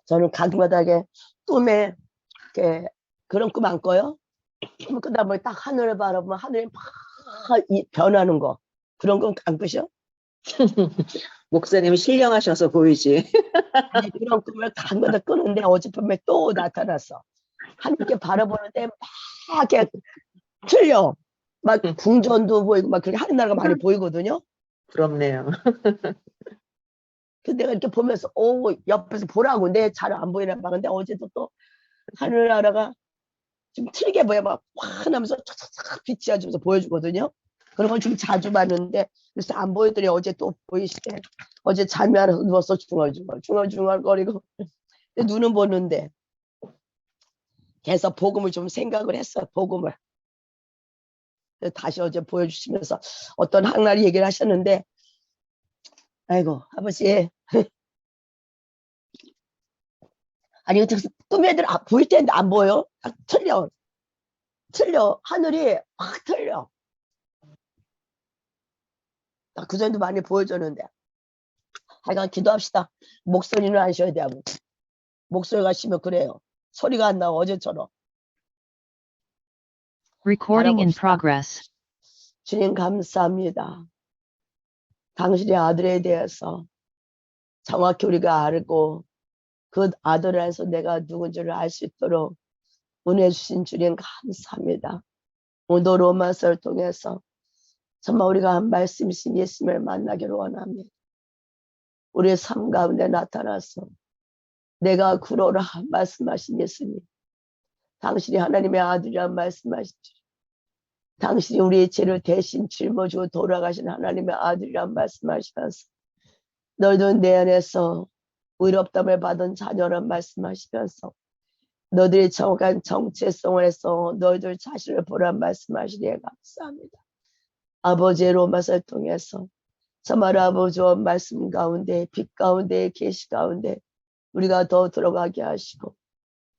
저는 가끔가다 꿈에 이렇게 그런 꿈 안 꿔요? 꿈 꾸다 보면 딱 하늘을 바라보면 하늘이 막 변하는 거. 그런 건 안 꾸셔? 목사님 신령하셔서 보이지. 아니, 그런 꿈을 가끔가다 꾸는데 어젯밤에 또 나타났어. 하늘께 바라보는데 막 이렇게 틀려. 막 궁전도 보이고 막 그렇게 하는 나라가 많이 보이거든요. 부럽네요. 근데 내가 이렇게 보면서 옆에서 보라고 내 잘 안 보이나 봐. 근데 어제도 또 하늘나라가 좀 틀게 보여 막 환하면서 촥촥촥 빛이 아주면서 보여주거든요. 그런 걸 좀 자주 봤는데 그래서 안 보이더니 어제 또 보이시대. 어제 잠이 안 와서 누워서 중얼중얼거리고 눈은 보는데 계속 복음을 좀 생각을 했어요. 복음을. 다시 어제 보여주시면서 어떤 항날이 얘기를 하셨는데 아이고 아버지 아니 꿈에 애들 보일 텐데 안 보여. 딱 틀려 하늘이 확 틀려. 그전에도 많이 보여줬는데 하여간 기도합시다. 목소리는 안 쉬어야 돼. 목소리가 쉬면 그래요. 소리가 안 나고 어제처럼. Recording in 바라봅시다. progress. 주님 감사합니다. 당신의 아들에 대해서 정확히 우리가 알고 그 아들 안에서 내가 누군지를 알 수 있도록 은혜 주신 주님 감사합니다. 오늘 로마서를 통해서 정말 우리가 한 말씀이신 예수님을 만나기를 원합니다. 우리의 삶 가운데 나타나서 내가 구로라 말씀하신 예수님, 당신이 하나님의 아들이란 말씀하신 주님, 당신이 우리의 죄를 대신 짊어지고 돌아가신 하나님의 아들이란 말씀하시면서 너희도 내 안에서 의롭다함을 받은 자녀란 말씀하시면서 너희들이 정확한 정체성을 해서 너희들 자신을 보란 말씀하시기에 감사합니다. 아버지의 로마서를 통해서 정말 아버지와 말씀 가운데 빛 가운데 계시 가운데 우리가 더 들어가게 하시고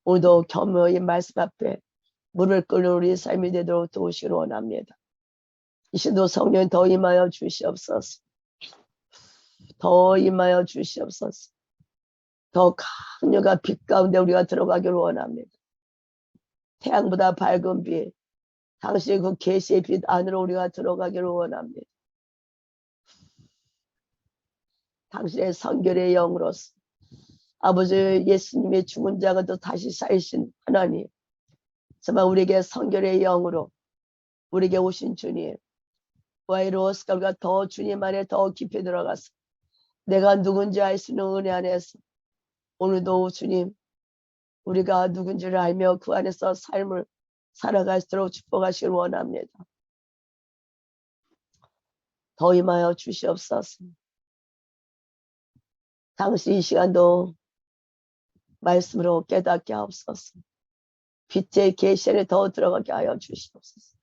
오늘도 겸허히 말씀 앞에 물을 끓는 우리 삶이 되도록 도우시기를 원합니다. 이 시도 성령 더 임하여 주시옵소서. 더 임하여 주시옵소서. 더 강력한 빛 가운데 우리가 들어가기를 원합니다. 태양보다 밝은 빛, 당신의 그 계시의 빛 안으로 우리가 들어가기를 원합니다. 당신의 성결의 영으로서 아버지 예수님의 죽은 자가 또 다시 살신 하나님, 정말 우리에게 성결의 영으로 우리에게 오신 주님, 와이로스가 우리가 더 주님 안에 더 깊이 들어가서 내가 누군지 알 수 있는 은혜 안에서 오늘도 주님 우리가 누군지를 알며 그 안에서 삶을 살아갈 수 있도록 축복하시길 원합니다. 더 임하여 주시옵소서. 당시 이 시간도 말씀으로 깨닫게 하옵소서. 빛의 계시에 더 들어가게 하여 주시옵소서.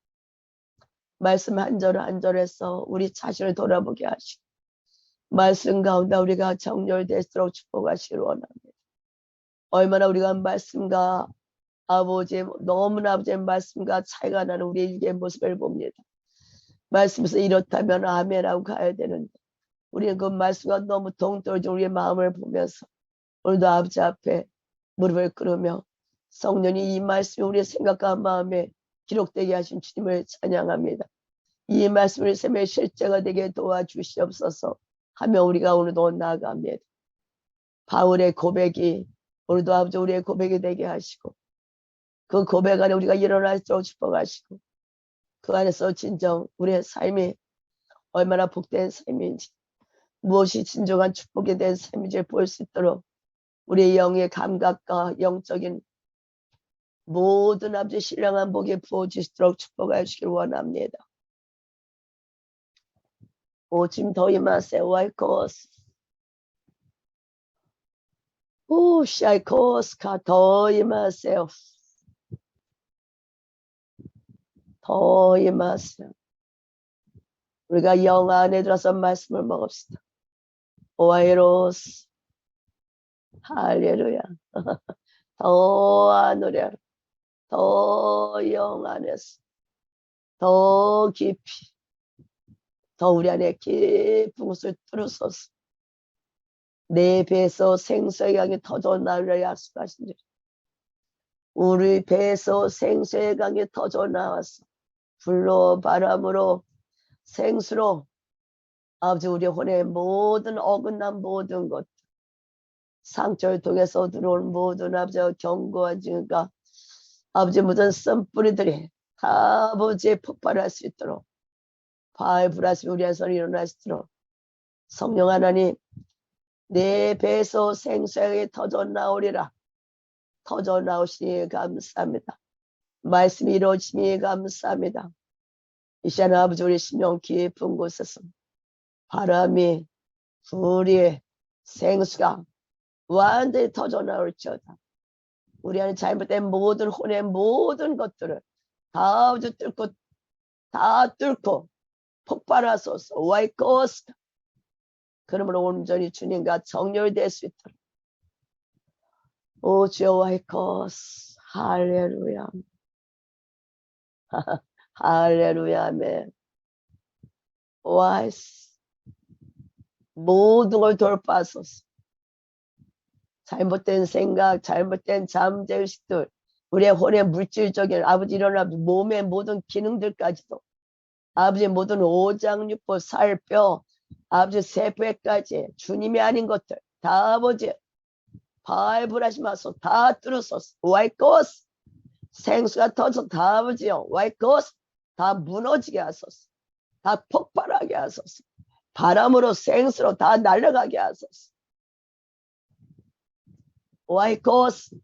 말씀 한 절 한 절에서 우리 자신을 돌아보게 하시고 말씀 가운데 우리가 정렬될수록 축복하시길 원합니다. 얼마나 우리가 말씀과 아버지의 너무나 아버지의 말씀과 차이가 나는 우리의 일개의 모습을 봅니다. 말씀에서 이렇다면 아멘하고 가야 되는데 우리는 그 말씀과 너무 동떨어진 우리의 마음을 보면서 오늘도 아버지 앞에 무릎을 꿇으며 성령이 이 말씀이 우리의 생각과 마음에 기록되게 하신 주님을 찬양합니다. 이 말씀을 삶의 실제가 되게 도와주시옵소서 하며 우리가 오늘도 나아갑니다. 바울의 고백이 오늘도 아버지 우리의 고백이 되게 하시고 그 고백 안에 우리가 일어날 수 축복하시고 그 안에서 진정 우리의 삶이 얼마나 복된 삶인지 무엇이 진정한 축복이 된 삶인지 볼 수 있도록 우리의 영의 감각과 영적인 모든 아버지 신령한 복이 부어지도록 축복하여 주시길 원합니다. 오줌 더 임하세요. 와이코스 오 샤이코스카 더 임하세요. 더 임하세요. 우리가 영 안에 들어서 말씀을 먹읍시다. 오아이로스 할렐루야. 더 안으려 더 영 안에서 더 깊이 더 우리 안에 깊은 곳을 뚫어서서 내 배에서 생수의 강이 터져 나오리라 약속하신 줄. 우리 배에서 생수의 강이 터져 나왔어. 불로 바람으로 생수로 아버지 우리 혼의 모든 어긋난 모든 것 상처를 통해서 들어온 모든 아버지 경고한 증가 아버지 모든 쓴뿌리들이 다 아버지의 폭발할 수 있도록 바알 불하심 우리 안에서 일어날 수 있도록 성령 하나님 내 배에서 생수에 터져 나오리라. 터져 나오시니 감사합니다. 말씀이 이루어지니 감사합니다. 이 시간 아버지 우리 심령 깊은 곳에서 바람이 불이 생수가 완전히 터져 나올지어다. 우리 안에 잘못된 모든 혼의 모든 것들을 다 뚫고 폭발하소서. 와이코스 그러므로 온전히 주님과 정렬될 수 있도록 오 주여 와이코스 할렐루야 할렐루야 아멘. 와이스 모든 걸 돌파하소서. 잘못된 생각 잘못된 잠재의식들 우리의 혼의 물질적인 아버지 일어나 몸의 모든 기능들까지도 아버지 모든 오장육부 살뼈 아버지 세포까지 주님이 아닌 것들 다 아버지 발불하시면서 다 뚫어서서 와이코스 생수가 터져 다 아버지요 와이코스 다 무너지게 하소서. 다 폭발하게 하소서. 바람으로 생수로 다 날아가게 하소서. 와이코스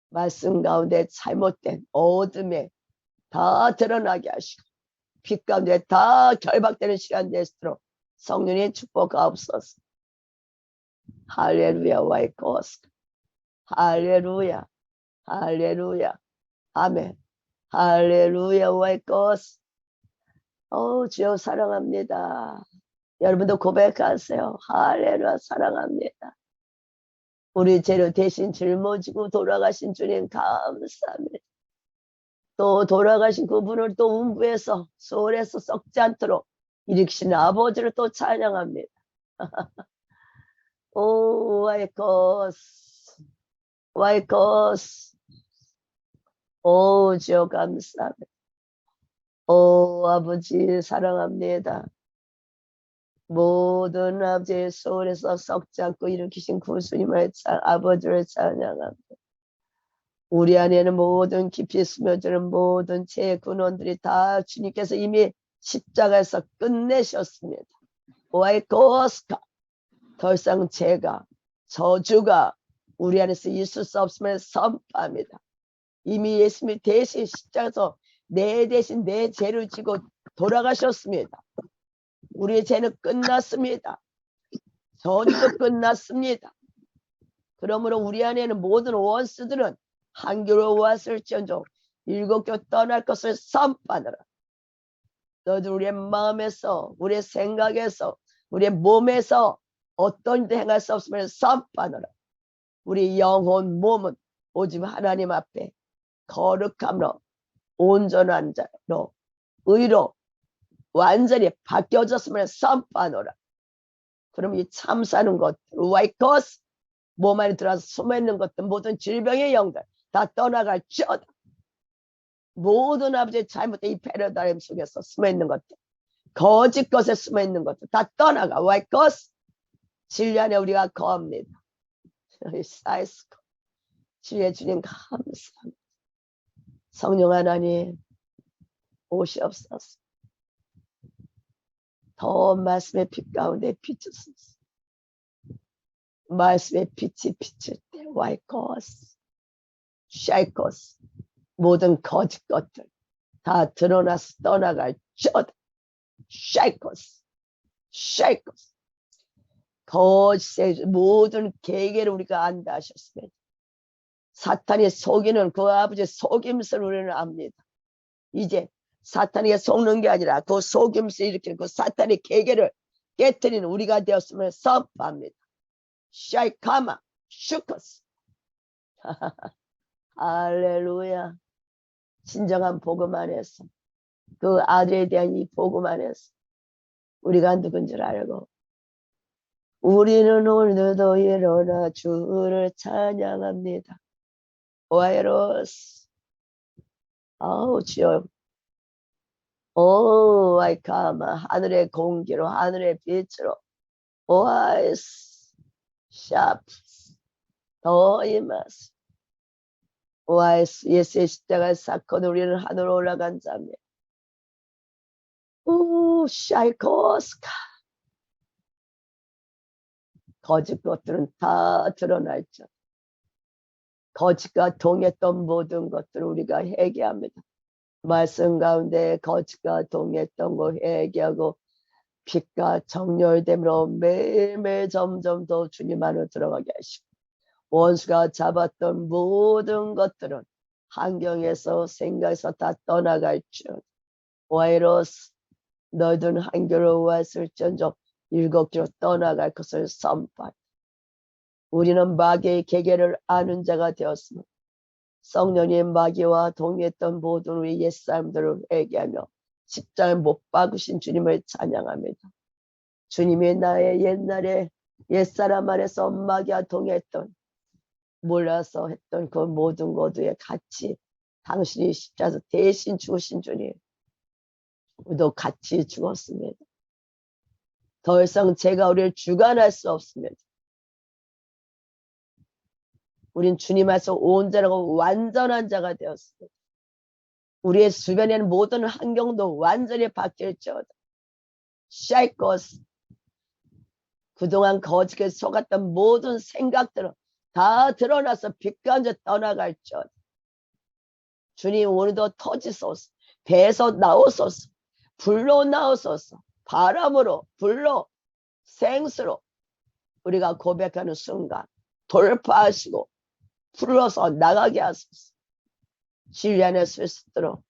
말씀 가운데 잘못된 어둠에 다 드러나게 하시고 빛 가운데 다 결박되는 시간 될수록 성령의 축복하옵소서. 할렐루야 와이코스 할렐루야 할렐루야 아멘 할렐루야 와이코스 주여 사랑합니다. 여러분도 고백하세요. 할렐루야 사랑합니다. 우리 죄를 대신 짊어지고 돌아가신 주님 감사합니다. 또 돌아가신 그분을 또 음부에서 소홀해서 썩지 않도록 일으키신 아버지를 또 찬양합니다. 오 와이코스 와이코스 오 주여 감사합니다. 오 아버지 사랑합니다. 모든 아버지의 소홀에서 썩지 않고 일으키신 구주님을 아버지를 찬양합니다. 우리 안에는 모든 깊이 스며드는 모든 죄의 근원들이 다 주님께서 이미 십자가에서 끝내셨습니다. 와이코스카 더 이상 죄가 저주가 우리 안에서 있을 수 없음을 선포합니다. 이미 예수님이 대신 십자가에서 내 대신 내 죄를 지고 돌아가셨습니다. 우리의 죄는 끝났습니다. 저주도 끝났습니다. 그러므로 우리 안에는 모든 원수들은 한 교로 왔을지언정 일곱 교 떠날 것을 선포하노라. 너희들 우리의 마음에서 우리의 생각에서 우리의 몸에서 어떤 일도 행할 수 없음을 선포하노라. 우리 영혼 몸은 오직 하나님 앞에 거룩함으로 온전한 자로 의로 완전히 바뀌어졌음을 선포하노라. 그럼 이 참사는 것들 와이코스 몸 안에 들어와서 숨어있는 것들 모든 질병의 영들 다 떠나갈지어다. 모든 아버지의 잘못된 이 패러다임 속에서 숨어있는 것들 거짓 것에 숨어있는 것들 다 떠나가 와이코스 진리 안에 우리가 거합니다. 사이스코 주의 주님 감사합니다. 성령 하나님 오시옵소서. 더 말씀의 빛 가운데 비추소서. 말씀의 빛이 비칠 때 와이코스 샤이코스 모든 거짓 것들 다 드러나서 떠나갈지어다. 샤이코스 샤이코스 거짓의 모든 계계를 우리가 안다 하셨습니다. 사탄이 속이는 그 아버지의 속임수를 우리는 압니다. 이제 사탄에게 속는 게 아니라 그 속임수 일으키는 그 사탄의 계계를 깨뜨리는 우리가 되었음을 선포합니다. 샤이카마 슈커스 할렐루야. 진정한 복음 안에서 그 아들에 대한 이 복음 안에서 우리가 누군 줄 알고 우리는 오늘도 일어나 주를 찬양합니다. 와이로스. 아우 주여. 오 와이카마. 하늘의 공기로 하늘의 빛으로 오아이스 샤프스 더 임하스. 오아이스 예수의 십자가의 사건 우리는 하늘로 올라간 자입니다. 오 샤이코스카. 거짓 것들은 다 드러날죠. 거짓과 동했던 모든 것들을 우리가 회개합니다. 말씀 가운데 거짓과 동했던 거 회개하고 빛과 정렬됨으로 매일매일 점점 더 주님 안으로 들어가게 하시고 원수가 잡았던 모든 것들은 환경에서 생각에서 다 떠나갈지어다. 와이러스 너희들은 한결로 왔을지언정 7개로 떠나갈 것을 선포한다. 우리는 마귀의 계계를 아는 자가 되었으며 성령의 마귀와 동의했던 모든 우리 옛사람들을 회개하며 십자가에 못 박으신 주님을 찬양합니다. 주님이 나의 옛날에 옛사람 안에서 마귀와 동의했던 몰라서 했던 그 모든 것에 같이 당신이 십자가에서 대신 죽으신 주님 우리도 같이 죽었습니다. 더 이상 제가 우리를 주관할 수 없습니다. 우린 주님 안에서 온전하고 완전한 자가 되었습니다. 우리의 주변에 있는 모든 환경도 완전히 바뀔지어다. 샤이코스. 그동안 거짓에 속았던 모든 생각들은 다 드러나서 빛 가운데 떠나갈지어다. 주님 오늘도 터지소서. 배에서 나오소서. 불로 나오소서. 바람으로 불로 생수로 우리가 고백하는 순간 돌파하시고 불러서 나가게 하소서. 진리 안에 설 수 있도록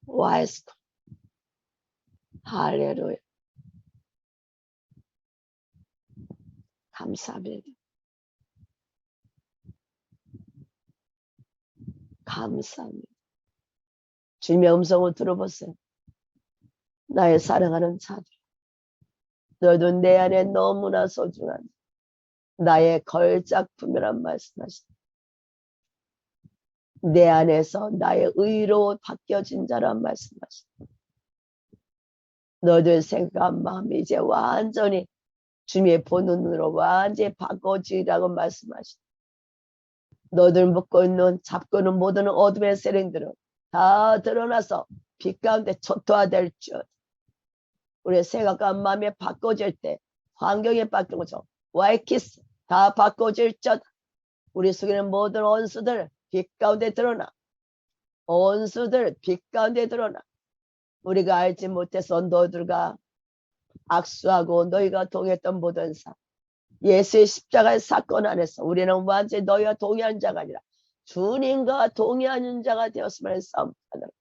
와이스코. 할렐루야. 감사합니다. 감사합니다. 주님의 음성을 들어보세요. 나의 사랑하는 자들, 너도 내 안에 너무나 소중한 나의 걸작품이란 말씀하시다. 내 안에서 나의 의로 바뀌어진 자란 말씀하시다. 너들 생각한 마음이 이제 완전히 주님의 보는 눈으로 완전히 바꿔지라고 말씀하시다. 너들 묶고 있는 잡고 있는 모든 어둠의 세력들은 다 드러나서 빛 가운데 초토화될지어다. 우리의 생각과 마음이 바꿔질 때 환경이 바뀌는 것처럼 와이키스 다 바꿔질지어다. 우리 속에는 모든 원수들 빛 가운데 드러나. 원수들 빛 가운데 드러나. 우리가 알지 못해서 너희들과 악수하고 너희가 동의했던 모든 사 예수의 십자가의 사건 안에서 우리는 완전히 너희와 동의한 자가 아니라 주님과 동의하는 자가 되었음을 선포하노라.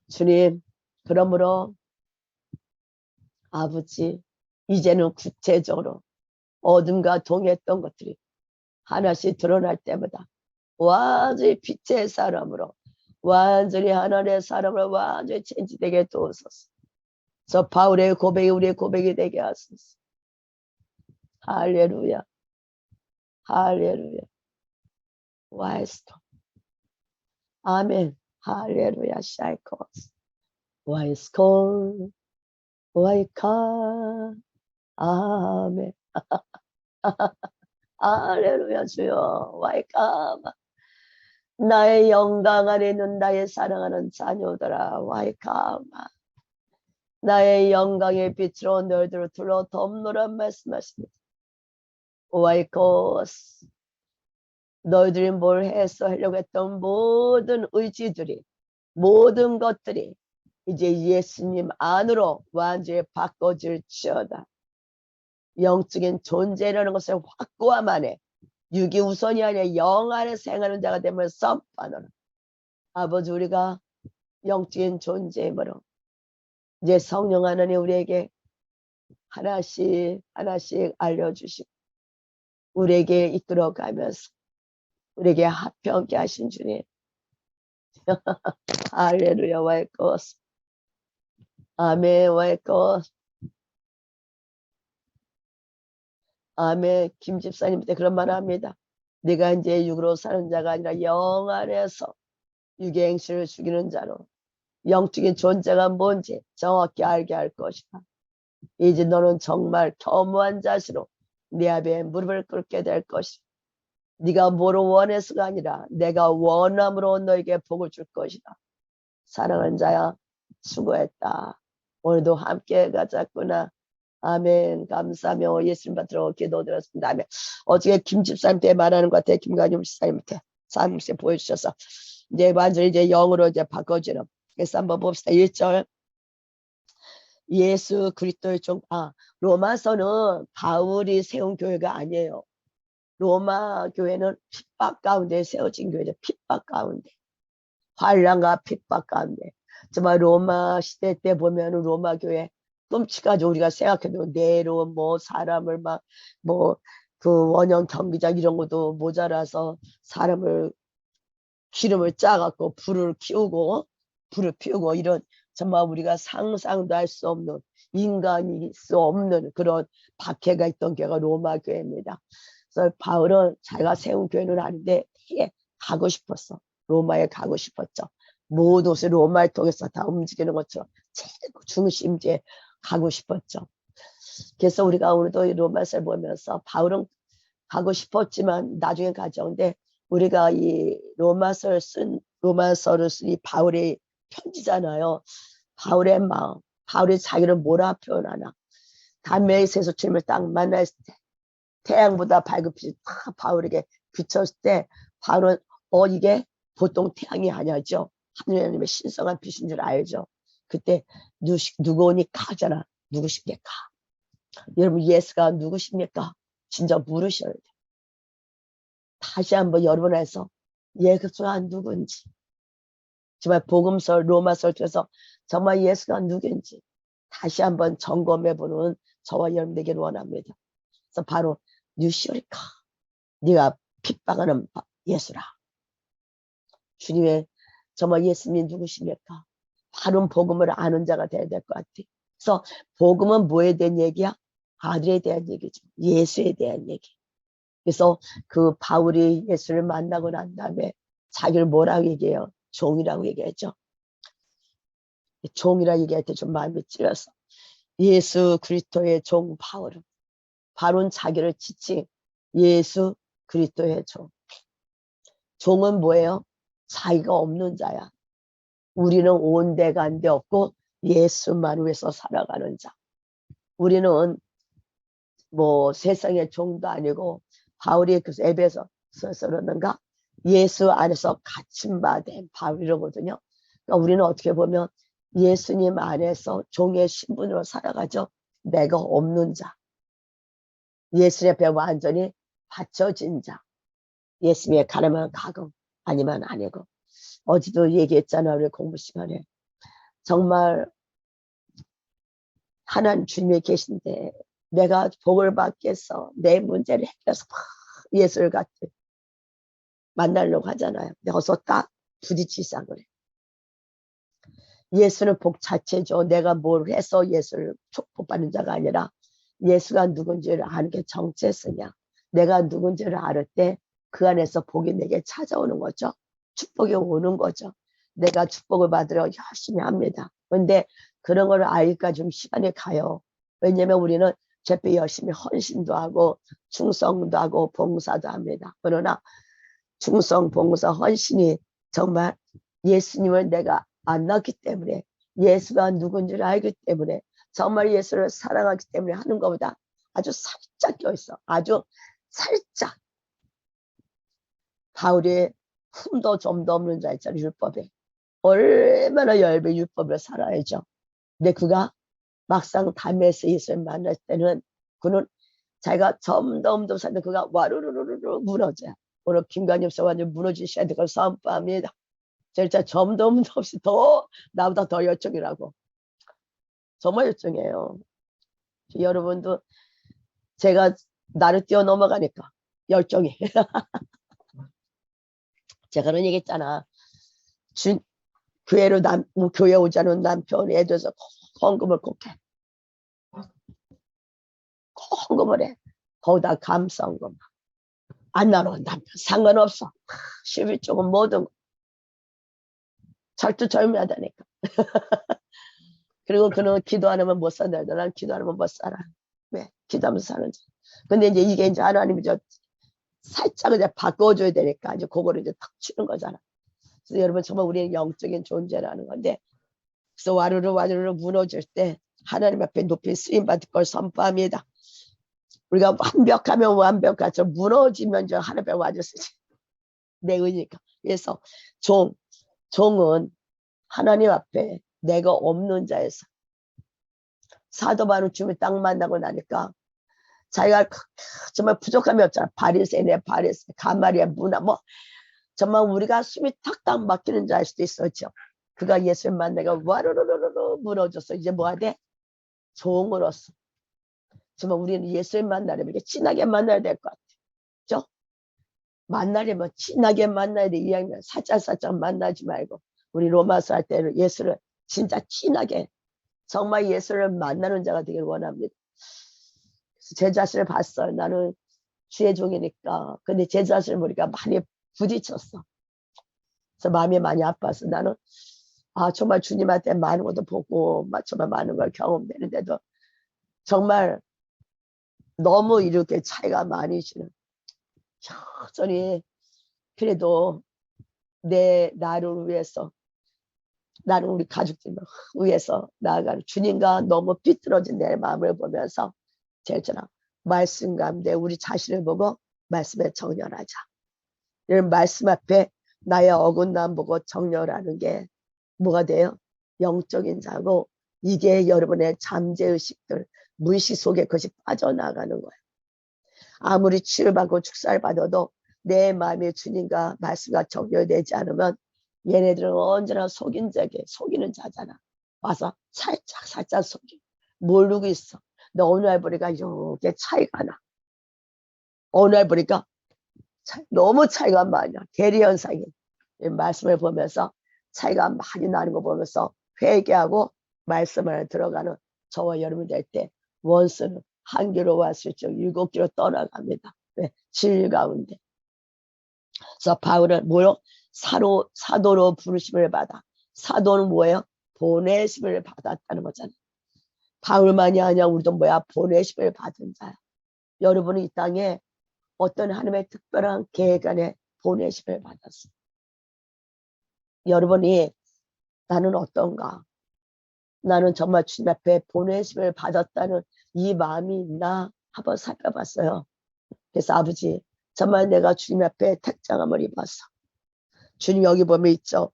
주님, 그러므로 아버지 이제는 구체적으로 어둠과 동의했던 것들이 하나씩 드러날 때마다 완전히 빛의 사람으로 완전히 하나님의 사람으로 완전히 체인지되게 도우소서. 저 바울의 고백이 우리의 고백이 되게 하소서. 할렐루야. 할렐루야. 와이스토. 아멘. 할렐루야. 샤이코스. 와이스콜. 와이카. 아멘. 할렐루야 주여. 와이카마. 나의 영광 안에 있는 나의 사랑하는 자녀들아. 와이카마. 나의 영광의 빛으로 너희들을 둘러 덮노란 말씀하십니다. 와이코스. 너희들이 뭘 해서 하려고 했던 모든 의지들이 모든 것들이 이제 예수님 안으로 완전히 바꿔질지어다. 영적인 존재라는 것을 확고함 안에 육이 우선이 아니라 영 안에 생하는 자가 되면 선포하노라. 아버지 우리가 영적인 존재이므로 이제 성령 하나님 우리에게 하나씩 하나씩 알려주시고 우리에게 이끌어가면서 우리에게 합평케 하신 주님. 할렐루야. 와이코스. 아멘. 와이코스. 아멘. 김 집사님한테 그런 말 합니다. 네가 이제 육으로 사는 자가 아니라 영 안에서 육의 행실을 죽이는 자로 영적인 존재가 뭔지 정확히 알게 할 것이다. 이제 너는 정말 겸허한 자세로 네 앞에 무릎을 꿇게 될 것이다. 네가 뭐로 원해서가 아니라 내가 원함으로 너에게 복을 줄 것이다. 사랑하는 자야, 수고했다. 오늘도 함께 가자꾸나. 아멘. 감사하며 예수님 받들어 기도드렸습니다. 아멘. 어저께 김 집사님한테 말하는 것 같아요. 김관용 집사님한테 사무실 보여주셔서 이제 완전히 이제 영으로 이제 바꿔주는. 그래서 한번 봅시다. 1절. 예수 그리스도의 로마서는 바울이 세운 교회가 아니에요. 로마 교회는 핍박 가운데 세워진 교회죠. 핍박 가운데. 환란과 핍박 가운데. 정말 로마 시대 때 보면 로마 교회 끔찍하죠. 우리가 생각해도 네로 뭐 사람을 막 뭐 그 원형 경기장 이런 것도 모자라서 사람을 기름을 짜갖고 불을 피우고 이런 정말 우리가 상상도 할 수 없는 인간이 수 없는 그런 박해가 있던 교회가 로마 교회입니다. 그래서 바울은 자기가 세운 교회는 아닌데 되게 가고 싶었어. 로마에 가고 싶었죠. 모든 것을 로마를 통해서 다 움직이는 것처럼 제일 중심지에 가고 싶었죠. 그래서 우리가 오늘도 로마서를 보면서 바울은 가고 싶었지만 나중에 가져온데 우리가 이 로마서를 쓴 이 바울의 편지잖아요. 바울의 마음, 바울이 자기를 뭐라 표현하나. 담메의 세소침을 딱 만났을 때 태양보다 밝은 빛이 딱 바울에게 비쳤을 때 바울은 이게 보통 태양이 아니죠. 하느님의 신성한 빛인 줄 알죠. 그때 누구니까 하잖아. 누구십니까? 여러분 예수가 누구십니까? 진짜 물으셔야 돼요. 다시 한번 여러분에서 예수가 누군지 정말 복음서 로마서를 통해서 정말 예수가 누군지 다시 한번 점검해보는 저와 여러분 되기를 원합니다. 그래서 바로 뉴시오리카 네가 핍박하는 예수라. 주님의 정말 예수님이 누구십니까? 바른 복음을 아는 자가 돼야 될 것 같아. 그래서 복음은 뭐에 대한 얘기야? 아들에 대한 얘기죠. 예수에 대한 얘기. 그래서 그 바울이 예수를 만나고 난 다음에 자기를 뭐라고 얘기해요? 종이라고 얘기했죠. 종이라고 얘기할 때 좀 마음이 찔렸어. 예수 그리스도의 종 바울은 자기를 지칭 예수 그리스도의 종. 종은 뭐예요? 자기가 없는 자야. 우리는 온데간데 없고 예수만 위해서 살아가는 자. 우리는 뭐 세상의 종도 아니고 바울이 그 에베소서는가 예수 안에서 갇힌 바 된 바울이거든요. 그러니까 우리는 어떻게 보면 예수님 안에서 종의 신분으로 살아가죠. 내가 없는 자. 예수님 앞에 완전히 바쳐진 자. 예수님에 가려면 가고 아니면 아니고. 어제도 얘기했잖아. 우리 공부 시간에. 정말 하나님 주님이 계신데 내가 복을 받겠어. 내 문제를 해결해서 예수를 같이 만나려고 하잖아요. 근데 어서 딱 부딪히기 시작을 해. 예수는 복 자체죠. 내가 뭘 해서 예수를 축복받는 자가 아니라 예수가 누군지를 아는 게 정체성이야. 내가 누군지를 알을 때 그 안에서 복이 내게 찾아오는 거죠. 축복이 오는 거죠. 내가 축복을 받으러 열심히 합니다. 그런데 그런 걸 알기까지 좀 시간이 가요. 왜냐면 우리는 제때 열심히 헌신도 하고 충성도 하고 봉사도 합니다. 그러나 충성, 봉사, 헌신이 정말 예수님을 내가 안 낳기 때문에 예수가 누군지를 알기 때문에 정말 예수를 사랑하기 때문에 하는 것보다 아주 살짝 껴있어. 아주 살짝. 바울이 흠도 점도 없는 자 있잖아요. 율법에. 얼마나 열배 율법을 살아야죠. 근데 그가 막상 담에서 예수를 만날 때는 그는 자기가 점도 없는 사는데 그가 와르르르르 무너져요. 오늘 김관엽 사관님 무너진 시간에 그걸 선포합니다. 진짜 점도 없는 없이 더 나보다 더 열정이라고. 정말 열정이에요. 여러분도 제가 나를 뛰어넘어가니까 열정이. 제가 그런 얘기 했잖아. 교회 오지 않은 남편 애들서 헌금을 꼭 해. 헌금을 해. 거기다 감싸온 거. 안 나오는 남편 상관없어. 시비 조금 뭐든 절투절미하다니까. 그리고 그는 기도 안 하면 못 산다. 난 기도 안 하면 못 살아. 왜? 기도하면서 사는지. 근데 이게 이제 하나님이 살짝 이제 바꿔줘야 되니까 이제 그거를 이제 탁 치는 거잖아. 그래서 여러분 정말 우리는 영적인 존재라는 건데, 그래서 와르르 무너질 때 하나님 앞에 높이 쓰임 받을 걸 선포합니다. 우리가 완벽하면 완벽하죠. 무너지면 저 하나님 앞에 와줬으지. 내 의니까. 그래서 종은 하나님 앞에 내가 없는 자에서 사도 바울 주님을 딱 만나고 나니까 자기가 정말 부족함이 없잖아. 바리새네, 가말리엘, 문화 정말 우리가 숨이 탁탁 막히는 자일 수도 있었죠. 그가 예수를 만나가 와르르르르 무너졌어. 이제 뭐 하대? 종으로서. 정말 우리는 예수를 만나려면 이렇게 친하게 만나야 될 것 같아요. 그죠? 만나려면 친하게 만나야 돼. 이왕이면 살짝 만나지 말고 우리 로마서 할 때는 예수를 진짜 친하게 정말 예수를 만나는 자가 되길 원합니다. 그래서 제 자신을 봤어요. 나는 주의 종이니까. 근데 제 자신을 보니까 많이 부딪혔어. 그래서 마음이 많이 아파서 나는 정말 주님한테 많은 것도 보고 정말 많은 걸 경험되는데도 정말 너무 이렇게 차이가 많이 지는, 여전히 그래도 나를 위해서, 나는 우리 가족들 위해서 나아가는 주님과 너무 삐뚤어진 내 마음을 보면서 제일처럼 말씀 가운데 우리 자신을 보고 말씀에 정렬하자. 이런 말씀 앞에 나의 어긋남 보고 정렬하는 게 뭐가 돼요? 영적인 자고, 이게 여러분의 잠재의식들, 무의식 속에 그것이 빠져나가는 거예요. 아무리 치료받고 축사를 받아도 내 마음에 주님과 말씀과 정렬되지 않으면 얘네들은 언제나 속이는 자잖아. 와서 살짝 속여. 모르고 있어. 근데 어느 날 보니까 이게 차이가 나. 어느 날 보니까 너무 차이가 많이 나. 계리현상이. 말씀을 보면서 차이가 많이 나는 거 보면서 회개하고 말씀을 들어가는 저와 여러분 될 때 원수는 한 길로 왔을 적 7길로 떠나갑니다. 왜? 진리 가운데. 그래서 바울은 뭐요? 사도로 부르심을 받아. 사도는 뭐예요? 보내심을 받았다는 거잖아요. 바울만이 아니야. 우리도 뭐야? 보내심을 받은 자야. 여러분은 이 땅에 어떤 하나님의 특별한 계획 안에 보내심을 받았어. 여러분이 나는 어떤가? 나는 정말 주님 앞에 보내심을 받았다는 이 마음이 있나? 한번 살펴봤어요. 그래서 아버지, 정말 내가 주님 앞에 택장함을 입었어. 주님 여기 보면 있죠.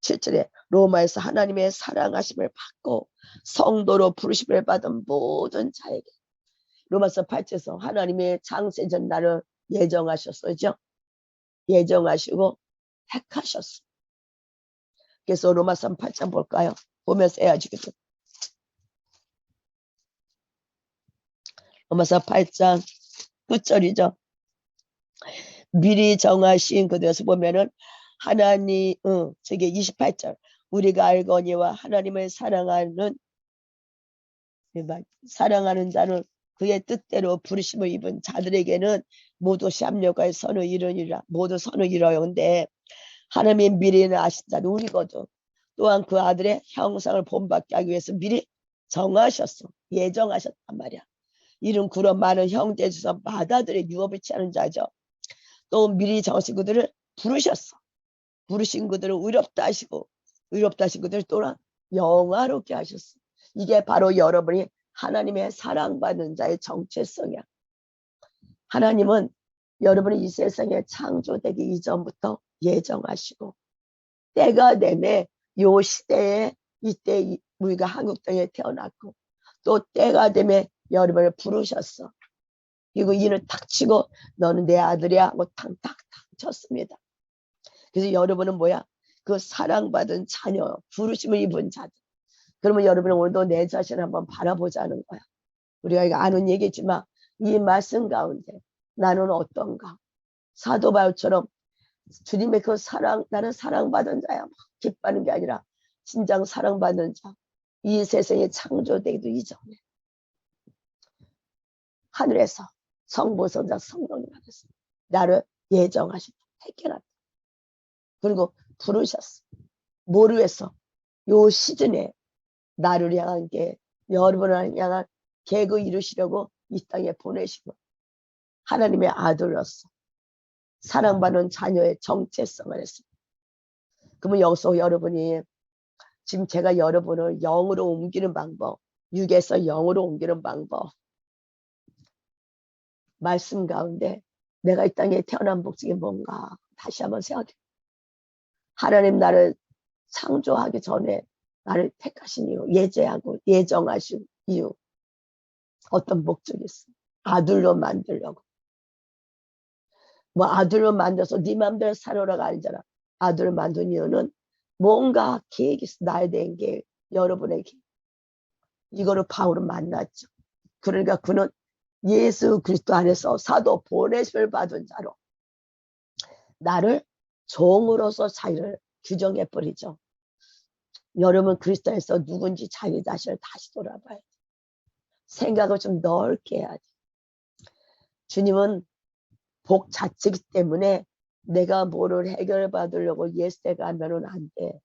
7절에 로마에서 하나님의 사랑하심을 받고 성도로 부르심을 받은 모든 자에게. 로마서 8절에서 하나님의 창세전 나를 예정하셨어죠. 예정하시고 택하셨어. 그래서 로마서 8장 볼까요? 보면서 해야지겠죠. 로마서 8장 9절이죠. 미리 정하신 그대에서 보면은 하나님, 저게 28절. 우리가 알거니와 하나님을 사랑하는 자는 그의 뜻대로 부르심을 입은 자들에게는 모두 샵력과 선을 이루니라. 모두 선을 이뤄요. 근데 하나님이 미리는 아신 자는 우리거든. 또한 그 아들의 형상을 본받게 하기 위해서 미리 정하셨어. 예정하셨단 말이야. 이런 그런 많은 형제 중에서 마다들의 유업을 취하는 자죠. 또 미리 정하신 그들을 부르셨어. 부르신 그들을 의롭다 하신 그들을 또한 영화롭게 하셨어. 이게 바로 여러분이 하나님의 사랑받는 자의 정체성이야. 하나님은 여러분이 이 세상에 창조되기 이전부터 예정하시고 때가 되면 요 시대에 이때 우리가 한국 땅에 태어났고 또 때가 되면 여러분을 부르셨어. 그리고 이를 탁 치고 너는 내 아들이야 하고 탕탁탁 쳤습니다. 그래서 여러분은 뭐야? 그 사랑받은 자녀, 부르심을 입은 자들. 그러면 여러분은 오늘도 내 자신을 한번 바라보자는 거야. 우리가 이거 아는 얘기지만 이 말씀 가운데 나는 어떤가? 사도 바울처럼 주님의 그 사랑, 나는 사랑받은 자야. 막 기뻐하는 게 아니라 진정 사랑받는 자. 이 세상에 창조되기도 이전에 하늘에서 성부, 성자, 성령님 안에서 나를 예정하셨다. 택해놨다. 그리고 부르셨어. 뭐를 위해서? 요 시즌에 나를 향한 게 여러분을 향한 계획을 이루시려고 이 땅에 보내시고 하나님의 아들로서 사랑받는 자녀의 정체성을 했습니다. 그러면 여기서 여러분이 지금 제가 여러분을 영으로 옮기는 방법, 육에서 영으로 옮기는 방법, 말씀 가운데 내가 이 땅에 태어난 목적이 뭔가 다시 한번 생각해. 하나님 나를 창조하기 전에 나를 택하신 이유, 예제하고 예정하신 이유, 어떤 목적이 있어? 아들로 만들려고. 뭐 아들로 만들어서 네 맘대로 살아라가 아니잖아. 아들을 만든 이유는 뭔가 계획이 있어. 나에 대한 계획, 여러분에게. 이거를 바울은 만났죠. 그러니까 그는 예수 그리스도 안에서 사도 보내심을 받은 자로 나를 종으로서 자기를 규정해버리죠. 여러분 그리스도에서 누군지 자기 자신을 다시 돌아봐야 돼. 생각을 좀 넓게 해야 돼. 주님은 복 자체이기 때문에 내가 뭐를 해결받으려고 예수대가 하면은 안 돼.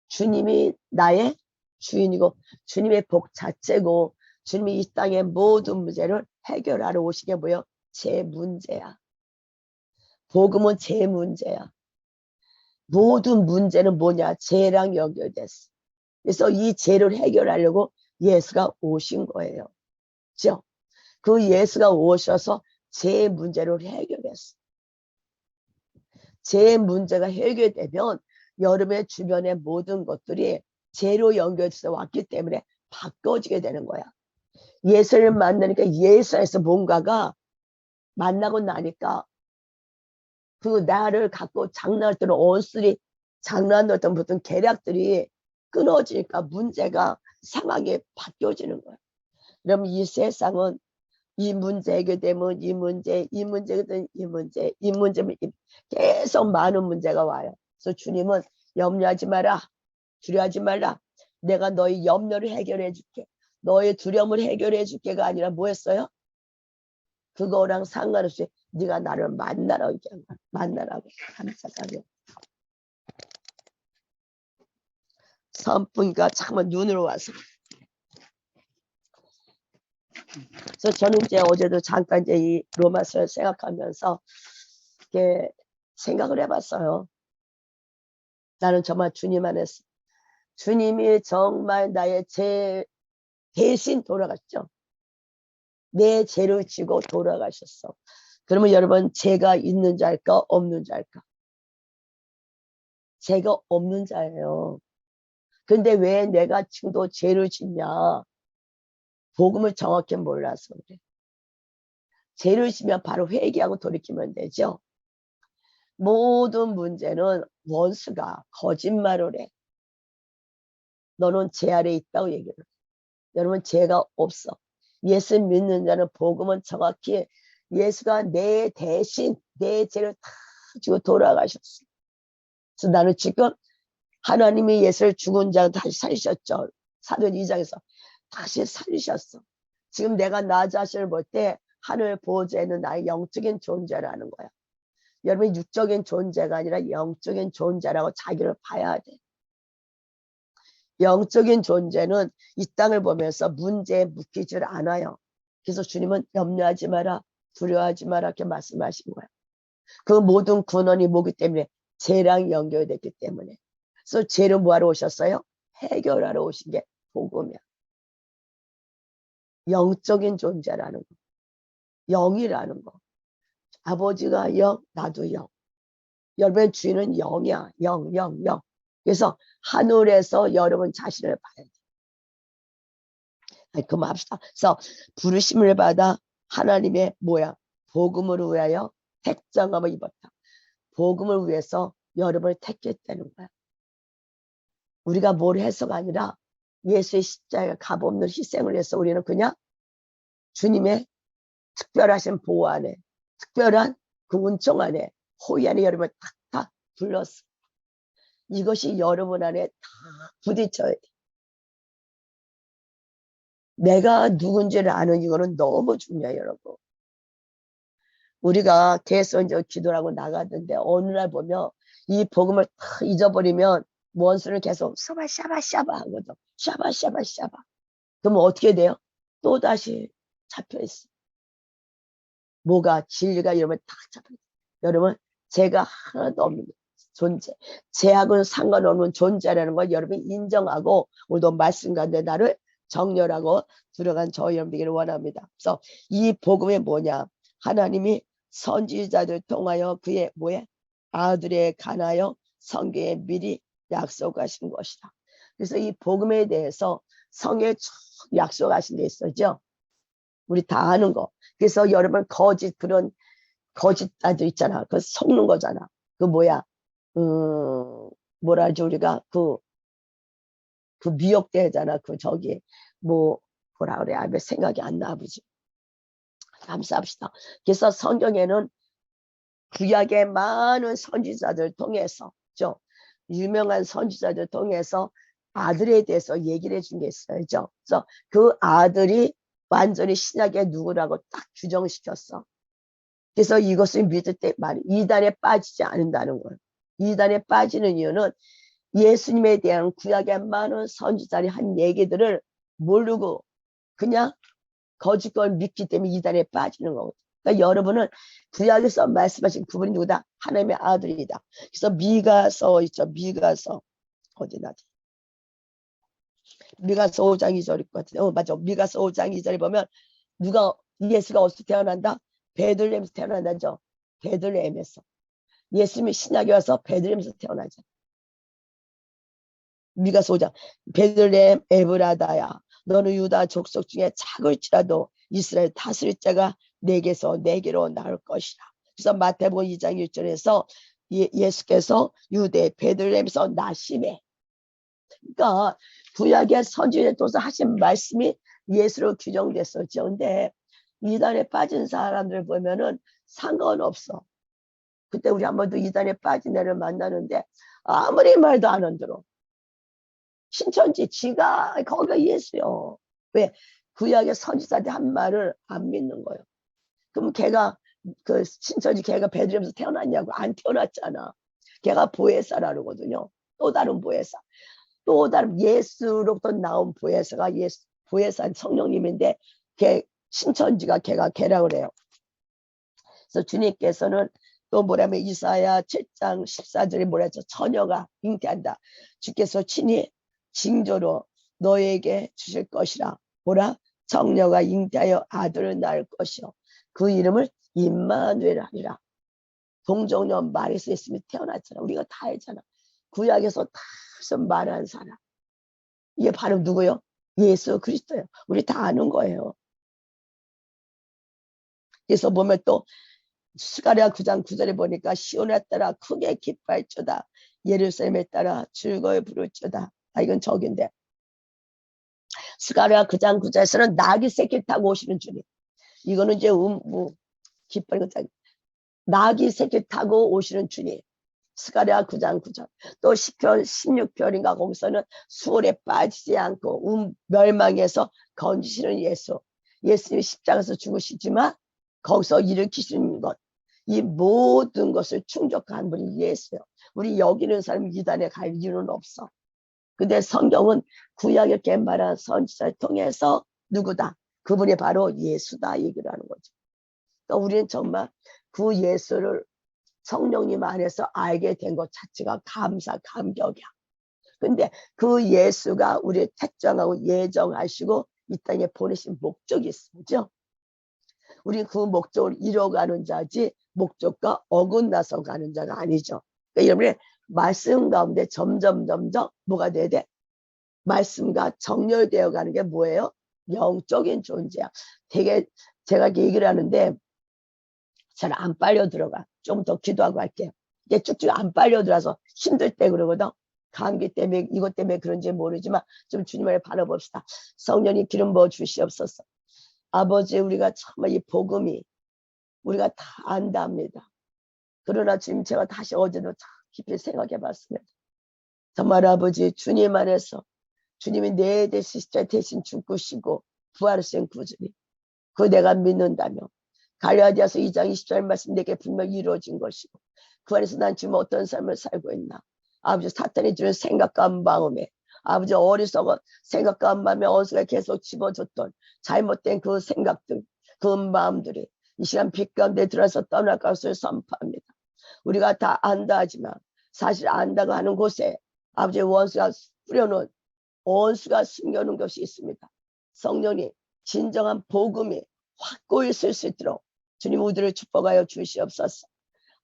주님이 나의 주인이고 주님의 복 자체고 주님이 이 땅의 모든 문제를 해결하러 오신 게 뭐예요? 제 문제야. 복음은 제 문제야. 모든 문제는 뭐냐? 죄랑 연결됐어. 그래서 이 죄를 해결하려고 예수가 오신 거예요. 그렇죠? 그 예수가 오셔서 제 문제를 해결했어. 제 문제가 해결되면 여러분의 주변의 모든 것들이 죄로 연결돼서 왔기 때문에 바꿔지게 되는 거야. 예수를 만나니까 예수 안에서 뭔가가 만나고 나니까 그 나를 갖고 장난할 때는 원수들이 장난했던 보통 계략들이 끊어지니까 문제가 상황이 바뀌어지는 거야. 그럼 이 세상은 이 문제 해결되면 이 문제거든 이 문제면 계속 많은 문제가 와요. 그래서 주님은 염려하지 마라. 두려워하지 말라. 내가 너의 염려를 해결해 줄게. 너의 두려움을 해결해 줄게가 아니라 뭐였어요? 그거랑 상관없이 네가 나를 만나라고 얘기한 거야. 만나라고. 잠깐만요. 선풍기가 잠깐 눈으로 와서. 그래서 저는 이제 어제도 잠깐 이제 이 로마서를 생각하면서 이렇게 생각을 해봤어요. 나는 정말 주님 안에서 주님이 정말 나의 죄 대신 돌아갔죠. 내 죄를 지고 돌아가셨어. 그러면 여러분 죄가 있는 자일까 없는 자일까? 죄가 없는 자예요. 근데 왜 내가 지금도 죄를 짓냐? 복음을 정확히 몰라서 그래. 죄를 지면 바로 회개하고 돌이키면 되죠. 모든 문제는 원수가 거짓말을 해. 너는 죄 아래 있다고 얘기를 해. 여러분 죄가 없어. 예수 믿는 자는 복음은 정확히 예수가 내 대신 내 죄를 다 지고 돌아가셨어. 그래서 나는 지금 하나님이 예수를 죽은 자 다시 살리셨죠. 사도행 2장에서 다시 살리셨어. 지금 내가 나 자신을 볼 때 하늘 보호자에는 나의 영적인 존재라는 거야. 여러분 육적인 존재가 아니라 영적인 존재라고 자기를 봐야 돼. 영적인 존재는 이 땅을 보면서 문제에 묶이질 않아요. 그래서 주님은 염려하지 마라, 두려워하지 마라 이렇게 말씀하신 거야. 그 모든 근원이 뭐기 때문에 죄랑 연결됐기 때문에. 그래서 죄를 뭐하러 오셨어요? 해결하러 오신 게 복음이야. 영적인 존재라는 거. 영이라는 거. 아버지가 영, 나도 영. 여러분의 주인은 영이야. 영. 그래서 하늘에서 여러분 자신을 봐야 돼. 그만합시다. 그래서 부르심을 받아 하나님의 뭐야? 복음을 위하여 택정함을 입었다. 복음을 위해서 여러분을 택했다는 거야. 우리가 뭘 해서가 아니라 예수의 십자가 값없는 희생을 해서 우리는 그냥 주님의 특별하신 보호 안에 특별한 그 은총 안에 호의 안에 여러분을 탁탁 불렀어. 이것이 여러분 안에 다 부딪혀야 돼. 내가 누군지를 아는 이거는 너무 중요해요, 여러분. 우리가 계속 이제 기도를 하고 나가던데 어느 날 보면 이 복음을 다 잊어버리면 원수를 계속 샤바샤바샤바 하거든. 샤바샤바샤바. 그러면 어떻게 돼요? 또다시 잡혀있어. 뭐가 진리가 여러분 다 잡혀있어. 여러분 죄가 하나도 없는 존재. 죄하고는 상관없는 존재라는 걸 여러분이 인정하고 오늘도 말씀 가운데 나를 정렬하고 들어간 저 여러분들에게 원합니다. 그래서 이 복음이 뭐냐? 하나님이 선지자들 통하여 그의 뭐에 아들에 관하여 성경에 미리 약속하신 것이다. 그래서 이 복음에 대해서 성경에 쭉 약속하신 게 있었죠. 우리 다 아는 거. 그래서 여러분 그런 거짓자들 있잖아. 그 속는 거잖아. 그 뭐야? 뭐라 하지 우리가 그 미혹되잖아. 그 저기 뭐라 그래? 왜 생각이 안 나 아버지. 감사합시다. 그래서 성경에는 구약의 많은 선지자들 통해서 유명한 선지자들 통해서 아들에 대해서 얘기를 해준 게 있어요. 그래서 그 아들이 완전히 신약의 누구라고 딱 규정시켰어. 그래서 이것을 믿을 때 말이 이단에 빠지지 않는다는 거예요. 이단에 빠지는 이유는 예수님에 대한 구약의 많은 선지자들이 한 얘기들을 모르고 그냥 거짓 걸 믿기 때문에 이단에 빠지는 거거든요. 그러니까 여러분은 구약에서 말씀하신 그분이 누구다? 하나님의 아들이다. 그래서 미가서 있죠. 미가서 어디 나지? 미가서 5장 2절 있거든요. 맞아. 미가서 5장 2절에 보면 예수가 어디서 태어난다? 베들레헴에서 태어난다죠. 베들레헴에서. 예수님이 신약에 와서 베들레헴에서 태어나죠. 미가서 5장. 베들레헴 에브라다야. 너는 유다 족속 중에 작을지라도 이스라엘 다스릴 자가 내게로 나올 것이라. 그래서 마태복음 2장 1절에서 예수께서 유대 베들레헴에서 나심해. 그러니까 구약의 선지자에 통해서 하신 말씀이 예수로 규정됐었죠. 근데 이단에 빠진 사람들 보면은 상관없어. 그때 우리 한 번도 이단에 빠진 애를 만나는데 아무리 말도 안 흔들어. 신천지 지가 거기가 예수요. 왜? 구약의 선지자들 한 말을 안 믿는 거예요. 그럼 걔가 그 신천지 걔가 베들레헴에서 태어났냐고? 안 태어났잖아. 걔가 보혜사라거든요. 또 다른 보혜사. 또 다른 예수로부터 나온 보혜사가 보혜사 성령님인데 걔 신천지가 걔라고 그래요. 그래서 주님께서는 또 뭐라면 이사야 7장 14절에 뭐라 했죠? 처녀가 잉태한다. 주께서 친히 징조로 너에게 주실 것이라. 뭐라? 정녀가 잉태하여 아들을 낳을 것이요. 그 이름을 임마누엘 하리라. 동정녀 마리아에서 있으면 태어났잖아. 우리가 다 알잖아. 구약에서 다 말한 사람. 이게 바로 누구요? 예수 그리스도예요. 우리 다 아는 거예요. 그래서 보면 또 스가랴 9장 9절에 보니까 시온에 따라 크게 기뻐할지어다. 예루살렘에 따라 즐거이 부를지어다. 이건 저긴데 스가랴 9장 9절에서는 낙이 새끼 타고 오시는 주님. 이거는 이제 기뻐하는 거죠. 낙이 새끼 타고 오시는 주님. 스가랴 9장 9절. 또 시편 16절인가 거기서는 수월에 빠지지 않고 멸망에서 건지시는 예수. 예수님이 십자가에서 죽으시지만 거기서 일으키시는 것. 이 모든 것을 충족한 분이 예수예요. 우리 여기는 사람 이단에 갈 이유는 없어. 근데 성경은 구약에 말한 선지자를 통해서 누구다? 그분이 바로 예수다 얘기를 하는 거죠. 그러니까 우리는 정말 그 예수를 성령님 안에서 알게 된 것 자체가 감격이야. 근데 그 예수가 우리를 택정하고 예정하시고 이 땅에 보내신 목적이 있죠. 우리 그 목적을 이뤄가는 자지 목적과 어긋나서 가는 자가 아니죠. 그러니까 여러분의 말씀 가운데 점점 뭐가 돼야 돼? 말씀과 정렬되어 가는 게 뭐예요? 영적인 존재야. 되게 제가 얘기를 하는데 잘 안 빨려 들어가. 좀 더 기도하고 할게요. 이게 쭉쭉 안 빨려 들어서 힘들 때 그러거든. 감기 때문에 이것 때문에 그런지 모르지만 좀 주님을 바라봅시다. 성령님 기름 부어 주시옵소서. 아버지 우리가 정말 이 복음이 우리가 다 안답니다. 그러나 지금 제가 다시 어제도 깊이 생각해 봤습니다. 정말 아버지 주님 안에서 주님이 내 대신 죽으시고 부활하신 구주님 그 내가 믿는다면 갈라디아서 2장 20절 말씀 내게 분명히 이루어진 것이고 그 안에서 난 지금 어떤 삶을 살고 있나. 아버지 사탄이 주는 생각과 마음에 아버지 어리석은 생각과 마음에 어수가 계속 집어줬던 잘못된 그 생각들 그 마음들이 이 시간 빛 가운데 들어서 떠날 것을 선포합니다. 우리가 다 안다 하지만 사실 안다고 하는 곳에 아버지 원수가 뿌려놓은 원수가 숨겨놓은 것이 있습니다. 성령님 진정한 복음이 확고히 쓸 수 있도록 주님 우리를 축복하여 주시옵소서.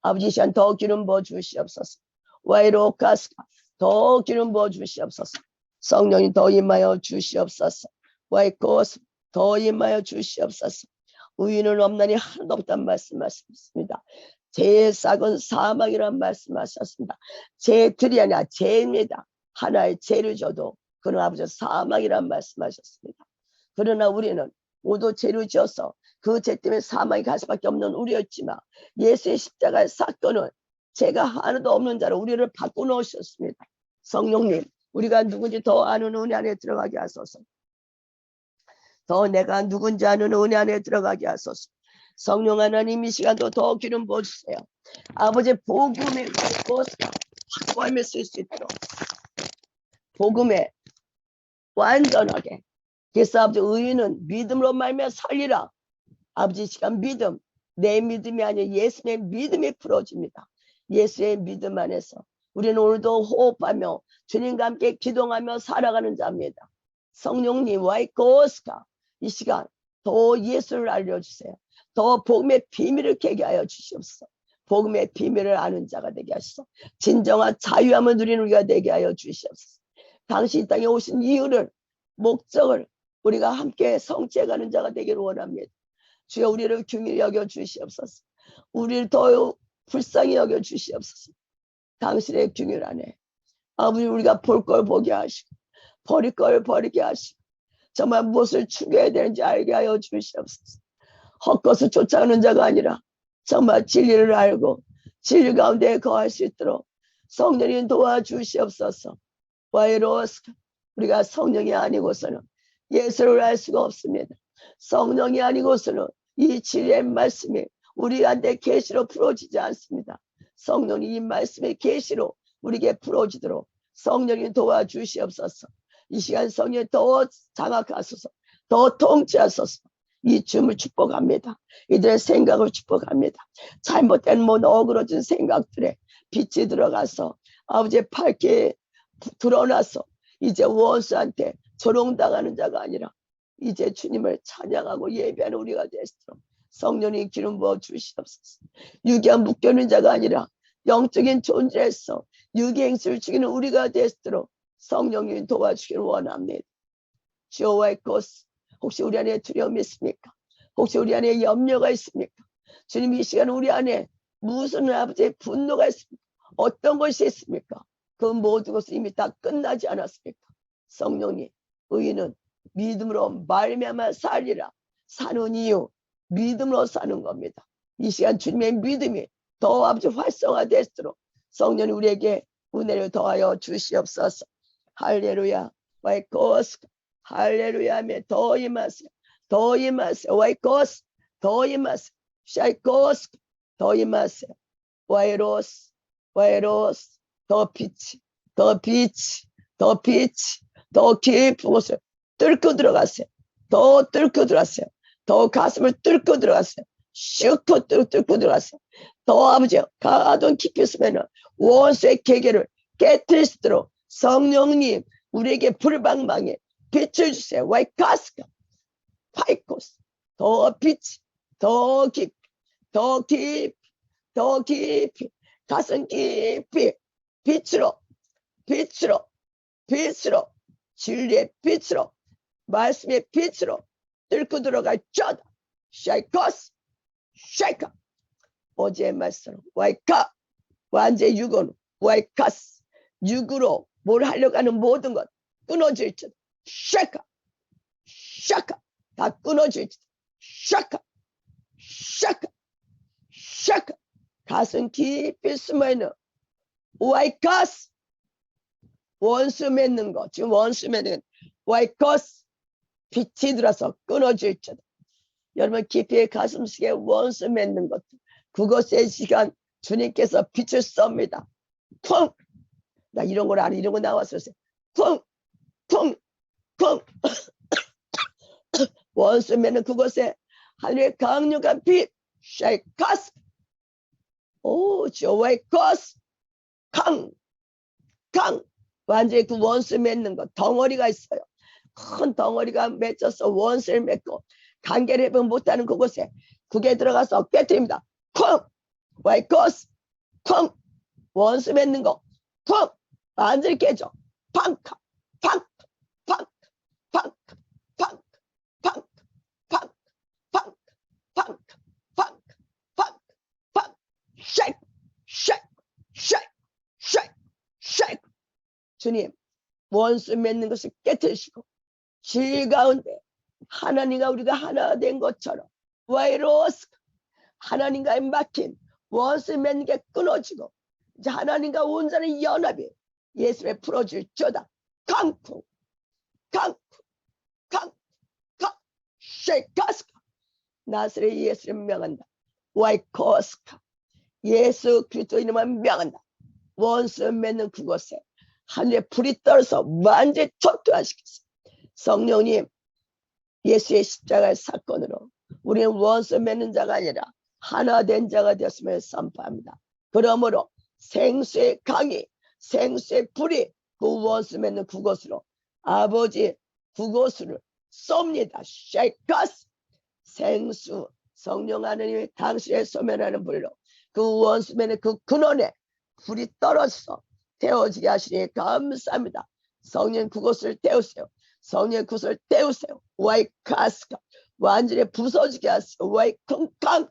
아버지 시간 더 기름 부어 주시옵소서. 와이로카스가 더 기름 부어 주시옵소서. 성령이 더 임하여 주시옵소서. 와이코스 더 임하여 주시옵소서. 의인은 없나니 하나도 없단 말씀하셨습니다. 죄의 싹은 사망이란 말씀하셨습니다. 죄들이 아니라 죄입니다. 하나의 죄를 줘도 그는 아버지 사망이란 말씀하셨습니다. 그러나 우리는 모두 죄를 지어서 그 죄 때문에 사망이 갈 수밖에 없는 우리였지만 예수의 십자가의 사건은 죄가 하나도 없는 자로 우리를 바꿔놓으셨습니다. 성령님 우리가 누군지 더 아는 은혜 안에 들어가게 하소서. 더 내가 누군지 아는 은혜 안에 들어가게 하소서. 성령 하나님 이 시간도 더 기름 부어주세요. 아버지 복음의 확고함에 쓸 수 있도록 복음에 완전하게. 그래서 아버지 의인은 믿음으로 말미암아 살리라. 아버지 시간 믿음 내 믿음이 아니라 예수의 믿음이 풀어집니다. 예수의 믿음 안에서 우리는 오늘도 호흡하며 주님과 함께 기도하며 살아가는 자입니다. 성령님 와이코스카 이 시간 더 예수를 알려주세요. 더 복음의 비밀을 깨게 하여 주시옵소서. 복음의 비밀을 아는 자가 되게 하시소. 진정한 자유함을 누리는 우리가 되게 하여 주시옵소서. 당신 이 땅에 오신 이유를 목적을 우리가 함께 성취해가는 자가 되기를 원합니다. 주여 우리를 긍휼히 여겨 주시옵소서. 우리를 더욱 불쌍히 여겨 주시옵소서. 당신의 긍휼 안에 아버지 우리가 볼 걸 보게 하시고 버릴 걸 버리게 하시고 정말 무엇을 추구해야 되는지 알게 하여 주시옵소서. 헛것을 쫓아가는 자가 아니라 정말 진리를 알고 진리 가운데 거할 수 있도록 성령님 도와주시옵소서. 와이로스 우리가 성령이 아니고서는 예수를 알 수가 없습니다. 성령이 아니고서는 이 진리의 말씀이 우리한테 계시로 풀어지지 않습니다. 성령이 이 말씀의 계시로 우리에게 풀어지도록 성령이 도와주시옵소서. 이 시간 성령이 더 장악하소서. 더 통치하소서. 이 줌을 축복합니다. 이들의 생각을 축복합니다. 잘못된 어그러진 생각들에 빛이 들어가서 아버지의 밝게 드러나서 이제 원수한테 조롱당하는 자가 아니라 이제 주님을 찬양하고 예배하는 우리가 되시도록 성령이 기름 부어 주시옵소서. 유기한 묶여있는 자가 아니라 영적인 존재에서 유기행실을 죽이는 우리가 되시도록 성령이 도와주기를 원합니다. 주여와의 것 혹시 우리 안에 두려움이 있습니까? 혹시 우리 안에 염려가 있습니까? 주님 이 시간 우리 안에 무슨 아버지의 분노가 있습니까? 어떤 것이 있습니까? 그 모든 것은 이미 다 끝나지 않았습니까? 성령님 의인은 믿음으로 말미암아 살리라. 사는 이유 믿음으로 사는 겁니다. 이 시간 주님의 믿음이 더 아버지 활성화되도록 성령이 우리에게 은혜를 더하여 주시옵소서. 할렐루야. 와이코스 할렐루야며 더 임하세요. 더 임하세요. 와이코스 더 임하세요. 샤이코스 더 임하세요. 와이로스 와이로스 더 빛이 더 빛이 더 빛이 더 깊은 곳을 뚫고 들어가세요. 더 뚫고 들어가세요. 더 가슴을 뚫고 들어가세요. 슉 뚫고 들어가세요. 더 아버지 가던 깊이 있으면 원수의 계계를 깨뜨릴 수 있도록 성령님 우리에게 불방망에 빛을 주세요. 와이카스카 파이코스 더 빛이 더 깊이 더 깊이 더 깊이 가슴 깊이 빛으로 빛으로 빛으로 진리의 빛으로 말씀의 빛으로 뚫고 들어갈 자다. 샤이코스 샤이카 어제의 말씀 와이카 완전히 육은 와이카스 육으로 뭘 하려고 하는 모든 것 끊어질 줄 샤카 샤카 다 끊어질 줄 샤카 샤카 샤카 가슴 깊이 숨어있는 와이카스 원수 맺는 거 지금 원수 맺는 와이카스 빛이 들어서 끊어질 줄 여러분 깊이 가슴속에 원수 맺는 것, 그것의 시간 주님께서 빛을 쏩니다. 쿵! 나 이런 걸 알아. 이런 거 나왔어요. 쿵! 쿵! 쿵! 원수 맺는 그것에 하늘의 강력한 빛, 쉐이커스, 오, 조웨이커스, 강! 완전히 그 원수 맺는 것, 덩어리가 있어요. 큰 덩어리가 맺혀서 원수를 맺고 관계를 해보지 못하는 그곳에 그게 들어가서 깨뜨립니다. 쿵! 와이커스, 쿵! 원수 맺는 거, 쿵! 완전히 깨져. 팡카, 팡카, 팡카, 팡카, 팡카, 팡카, 팡카, 팡카, 팡카, 팡카, 팡카, 팡카, 쉐이크, 쉐이크, 쉐이크, 쉐이크, 쉐이크. 주님, 원수 맺는 것을 깨뜨리시고 질 가운데 하나님과 우리가 하나 된 것처럼 와이로스 하나님과의 막힌 원수 맺는 게 끊어지고 이제 하나님과 온전한 연합이 예수를 풀어줄 저다. 강쿵 강쿵 강쿵 쉐이카스카 나스렛 예수를 명한다. 와이코스카 예수 그리스도 이름을 명한다. 원수 맺는 그곳에 하늘의 불이 떨어서 완전히 초토화시켰어. 성령님, 예수의 십자가의 사건으로 우리는 원수 맺는 자가 아니라 하나 된 자가 되었음을 선포합니다. 그러므로 생수의 강이, 생수의 불이 그 원수 맺는 그곳으로 아버지 그곳을 쏩니다. 쉐이커스 생수 성령 하나님의 당신의 소멸하는 불로 그 원수 맺는 그 근원에 불이 떨어져서 태워지게 하시니 감사합니다. 성령 그곳을 태우세요. 성령 그곳을 태우세요. 와이카스카 완전히 부서지게 하세요. 와이쿵캉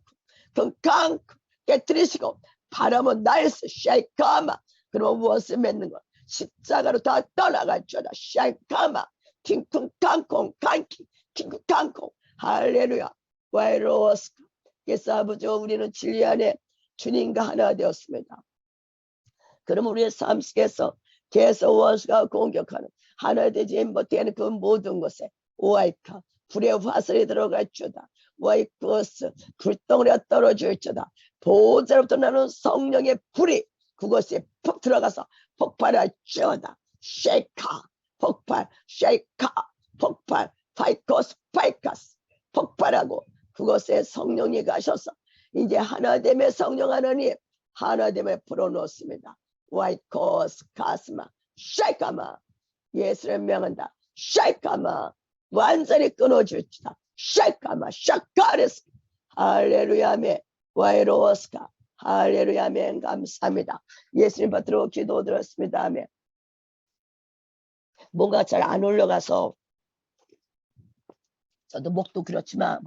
쿵캉 깨뜨리시고 바람은 날스 샤이카마 그럼 무엇을 맺는 것 십자가로 다 떠나갈 줄다. 샤이카마 킹쿵캉콩 칸키 킹쿵캉콩 할렐루야. 와이로스카 예수 아버지 우리는 진리 안에 주님과 하나 되었습니다. 그럼 우리의 삶 속에서 계속 원수가 공격하는 하나 되지 못하는 그 모든 것에 오아이카 불의 화살이 들어갈 줄다. 와이크스 불덩어리가 떨어질 줄다. 보호자로부터 나는 성령의 불이 그것에 푹 들어가서 폭발할 줄다. 쉐이카 폭발 쉐이카 폭발 파이코스 파이카스 폭발하고 그것에 성령이 가셔서 이제 하나됨의 성령 하나님 하나됨에 풀어놓습니다. 와이코스 가스마 쉐이카마 예수를 명한다. 쉐이카마 완전히 끊어줄지다. 쉐이카마 샤카레스 할렐루야메 와이로스카 할렐루야메 감사합니다. 예수님 받들어 기도 드렸습니다. 아멘. 뭔가 잘 안 올라가서 저도 목도 그렇지만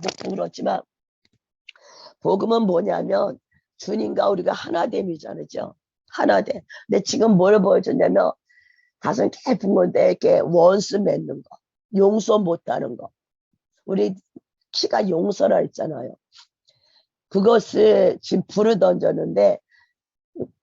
복음은 뭐냐면 주님과 우리가 하나됨이잖아요. 하나됨. 근데 지금 뭘 보여줬냐면 가슴 깊은 건데 이렇게 원수 맺는 거, 용서 못하는 거. 우리 키가 용서라 했잖아요. 그것을 지금 불을 던졌는데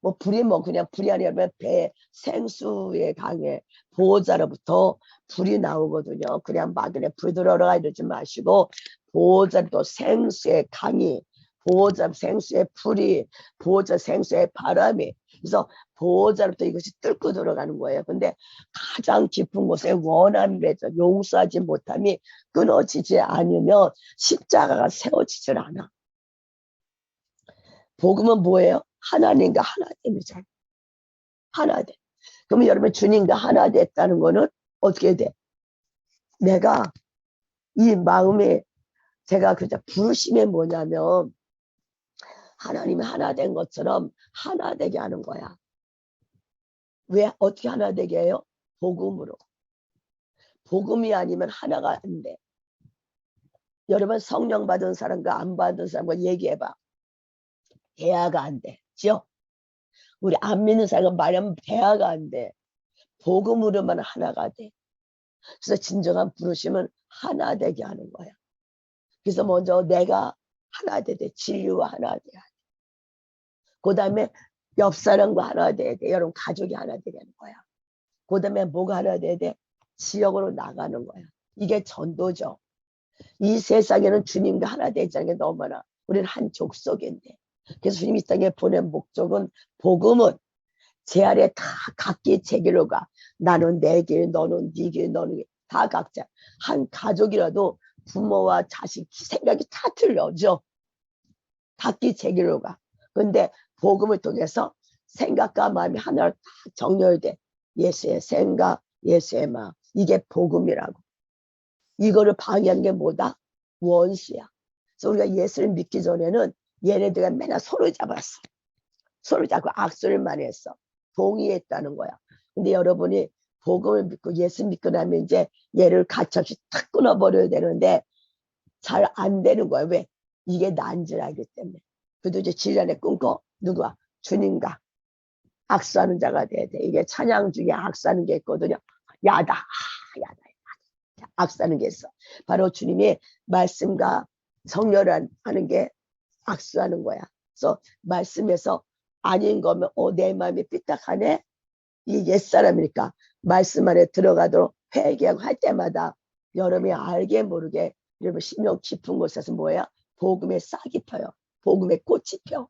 뭐 불이 뭐 그냥 불이 아니라 배 생수의 강에 보호자로부터 불이 나오거든요. 그냥 막연히 불 들어라 이러지 마시고 보호자로 생수의 강이 보호자 생수의 불이 보호자 생수의 바람이 그래서 보호자로부터 이것이 뚫고 들어가는 거예요. 근데 가장 깊은 곳에 원한 맺어 용서하지 못함이 끊어지지 않으면 십자가가 세워지질 않아. 복음은 뭐예요? 하나님과 하나됨이잖아요. 하나됨. 그러면 여러분 주님과 하나 됐다는 거는 어떻게 돼? 내가 이 마음에 제가 그저 부르심이 뭐냐면 하나님이 하나 된 것처럼 하나 되게 하는 거야. 왜 어떻게 하나 되게 해요? 복음으로. 복음이 아니면 하나가 안 돼. 여러분 성령 받은 사람과 안 받은 사람과 얘기해봐. 대화가 안 돼. 지요? 우리 안 믿는 사람과 말하면 대화가 안 돼. 복음으로만 하나가 돼. 그래서 진정한 부르심은 하나 되게 하는 거야. 그래서 먼저 내가 하나 되되 진리와 하나 돼야 돼. 그 다음에 옆 사람과 하나 돼야 돼. 여러분 가족이 하나 되게 하는 거야. 그 다음에 뭐가 하나 돼야 돼? 지역으로 나가는 거야. 이게 전도죠. 이 세상에는 주님과 하나 되자는 게 너무나 우리는 한 족속인데, 그래서 주님이 이 땅에 보낸 목적은, 복음은 제 아래 다 각기 제 길로 가. 나는 내 길, 너는 네 길, 너는 다 각자. 한 가족이라도 부모와 자식 생각이 다 틀려져. 각기 제 길로 가. 근데 복음을 통해서 생각과 마음이 하나로 다 정렬돼. 예수의 생각, 예수의 마음. 이게 복음이라고. 이거를 방해하는 게 뭐다? 원수야. 그래서 우리가 예수를 믿기 전에는 얘네들과 맨날 손을 잡았어. 손을 잡고 악수를만 했어. 동의했다는 거야. 근데 여러분이 복음을 믿고 예수 믿고 나면 이제 얘를 가차없이 탁 끊어버려야 되는데 잘 안 되는 거야. 왜? 이게 난 줄 알기 때문에. 그래도 이제 질란에 끊고 누구야? 주님과 악수하는 자가 돼야 돼. 이게 찬양 중에 악수하는 게 있거든요. 야다, 야다, 야다. 악수하는 게 있어. 바로 주님이 말씀과 정렬하는 게 악수하는 거야. 그래서 말씀에서 아닌 거면 내 마음이 삐딱하네. 이 옛사람이니까 말씀 안에 들어가도록 회개하고 할 때마다 여러분이 알게 모르게 여러분 심령 깊은 곳에서 뭐야? 복음의 싹이 펴요. 복음의 꽃이 펴.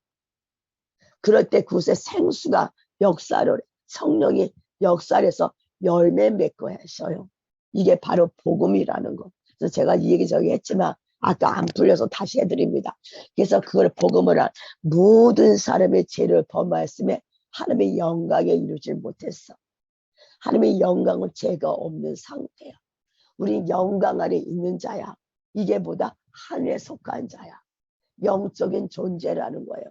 그럴 때 그곳에 생수가 역사를, 성령이 역사해서 열매 맺고 하셔요. 이게 바로 복음이라는 거. 그래서 제가 이 얘기 저기 했지만 아까 안 풀려서 다시 해드립니다. 그래서 그걸 복음을 한 모든 사람의 죄를 범하였음에 하나님의 영광에 이루지 못했어. 하나님의 영광은 죄가 없는 상태야. 우리 영광 안에 있는 자야. 이게 보다 하늘에 속한 자야. 영적인 존재라는 거예요.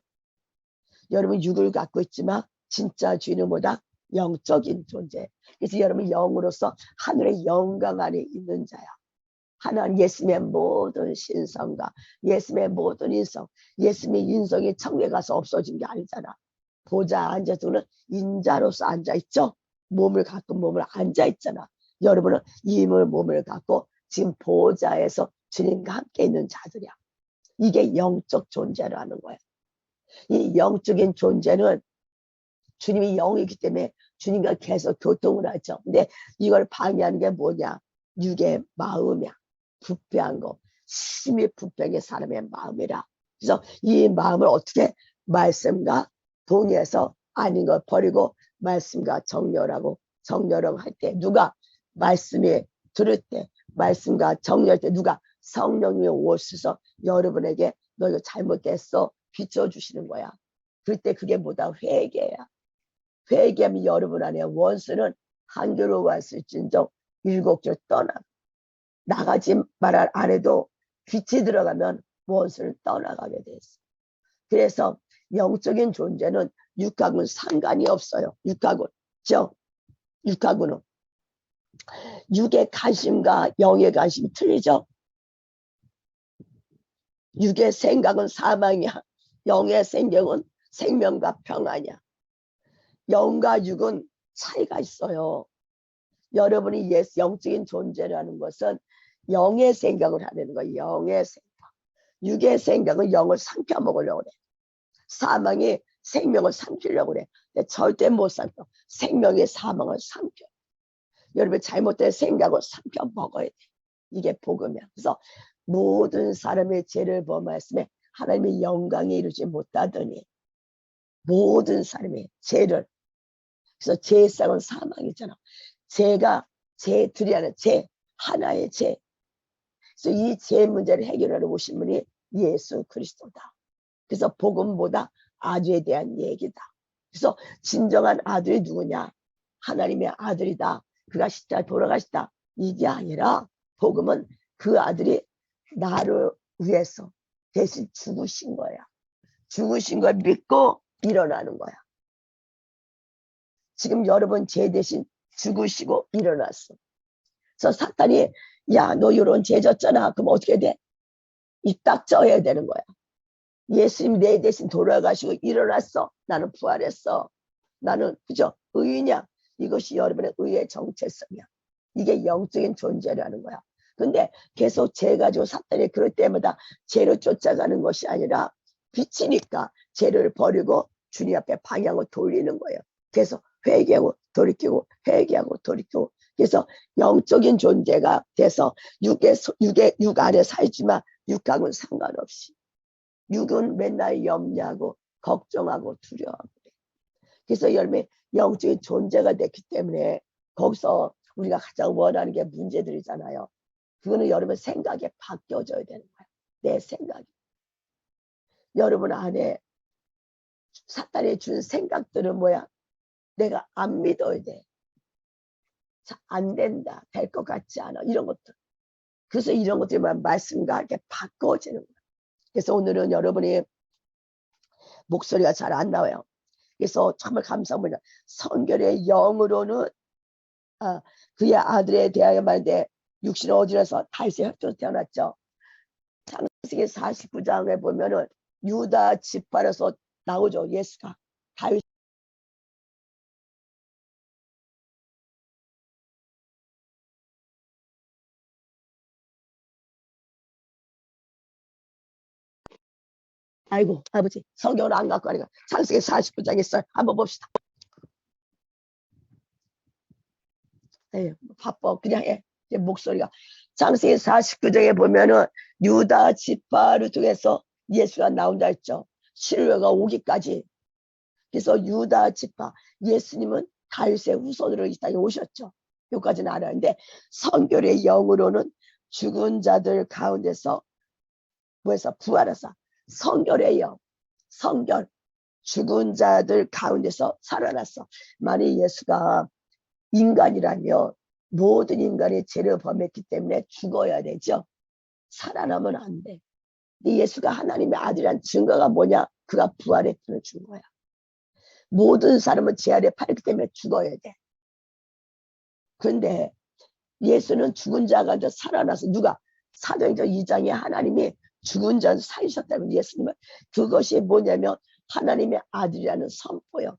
여러분 육을 갖고 있지만 진짜 주인은 뭐다? 영적인 존재. 그래서 여러분 영으로서 하늘의 영광 안에 있는 자야. 하나님 예수님의 모든 신성과 예수님의 모든 인성, 예수님의 인성이 천국에 가서 없어진 게 아니잖아. 보좌 앉아서는 인자로서 앉아있죠. 몸을 갖고 몸을 앉아있잖아. 여러분은 이 몸을 갖고 지금 보좌에서 주님과 함께 있는 자들이야. 이게 영적 존재라는 거야. 이 영적인 존재는 주님이 영이기 때문에 주님과 계속 교통을 하죠. 근데 이걸 방해하는 게 뭐냐? 육의 마음이야. 부패한 거. 심히 부패한 사람의 마음이라. 그래서 이 마음을 어떻게 말씀과 동의해서 아닌 걸 버리고 말씀과 정렬하고 할 때 누가 말씀이 들을 때 말씀과 정렬할 때 누가 성령님이 오셔서 여러분에게 너 이거 잘못됐어 비춰주시는 거야. 그때 그게 뭐다? 회개야. 회개하면 여러분 안에 원수는 한 교로 왔을진정 일곱 교 떠나. 나가지 말 안 해도 빛이 들어가면 원수를 떠나가게 돼 있어. 그래서 영적인 존재는 육하고는 상관이 없어요. 육하고. 육하고는. 육의 관심과 영의 관심이 틀리죠. 육의 생각은 사망이야. 영의 생각은 생명과 평안이야. 영과 육은 차이가 있어요. 여러분이 영적인 존재라는 것은 영의 생각을 하는 거예요. 영의 생각. 육의 생각은 영을 삼켜 먹으려고 그래. 사망이 생명을 삼키려고 그래. 근데 절대 못 삼켜. 생명이 사망을 삼켜. 여러분 잘못된 생각을 삼켜 먹어야 돼. 이게 복음이야. 그래서 모든 사람의 죄를 범하였음에 하나님의 영광에 이르지 못하더니 모든 사람의 죄를. 그래서 죄상은 사망이잖아. 죄가 죄 둘이 아니라 죄 하나의 죄. 그래서 이 죄 문제를 해결하러 오신 분이 예수 그리스도다. 그래서 복음보다 아들에 대한 얘기다. 그래서 진정한 아들이 누구냐? 하나님의 아들이다. 그가 십자가에 돌아가시다. 이게 아니라 복음은 그 아들이 나를 위해서 대신 죽으신 거야. 죽으신 걸 믿고 일어나는 거야. 지금 여러분 죄 대신 죽으시고 일어났어. 그래서 사탄이 야, 너 이런 죄 졌잖아. 그럼 어떻게 돼? 입 딱 쪄야 되는 거야. 예수님 내 대신 돌아가시고 일어났어. 나는 부활했어. 나는 그죠? 의냐? 이것이 여러분의 의의 정체성이야. 이게 영적인 존재라는 거야. 근데 계속 죄 가지고 사탄이 그럴 때마다 죄를 쫓아가는 것이 아니라 빛이니까 죄를 버리고 주님 앞에 방향을 돌리는 거예요. 계속 회개하고 돌이키고 회개하고 돌이키고 그래서 영적인 존재가 돼서 육 안에 살지만 육하고는 상관없이 육은 맨날 염려하고 걱정하고 두려워하고 그래서 열매 영적인 존재가 됐기 때문에 거기서 우리가 가장 원하는 게 문제들이잖아요. 그거는 여러분 생각이 바뀌어져야 되는 거예요. 내 생각이. 여러분 안에 사탄이 준 생각들은 뭐야? 내가 안 믿어야 돼. 안 된다. 될 것 같지 않아. 이런 것들. 그래서 이런 것들만 말씀과 함께 바꿔지는 거예요. 그래서 오늘은 여러분이 목소리가 잘 안 나와요. 그래서 정말 감사합니다. 성결의 영으로는 그의 아들에 대하여 말인데 육신은 어디라서 다윗의 혈통에서 태어났죠. 창세기 49장에 보면은 유다 지파에서 나오죠. 예수가. 다윗 아이고 아버지 성경을 안 갖고 가니까 창세기 49장에 있어요. 한번 봅시다. 에휴, 바빠 그냥 해. 목소리가 창세기 49장에 보면은 유다 지파를 통해서 예수가 나온다 했죠. 신뢰가 오기까지. 그래서 유다 지파 예수님은 다윗의 후손으로 이 땅에 오셨죠. 여기까지는 알았는데 성결의 영으로는 죽은 자들 가운데서 뭐해서 부활하사 성결의 영 성결 죽은 자들 가운데서 살아났어. 만약 예수가 인간이라면 모든 인간이 죄를 범했기 때문에 죽어야 되죠. 살아나면 안 돼. 근데 예수가 하나님의 아들이란 증거가 뭐냐? 그가 부활했다는 증거야. 모든 사람은 죄 아래 팔기 때문에 죽어야 돼. 그런데 예수는 죽은 자가 살아나서 누가? 사도행전 2장에 하나님이 죽은 자 살리셨다면 예수님은 그것이 뭐냐면 하나님의 아들이라는 선포요.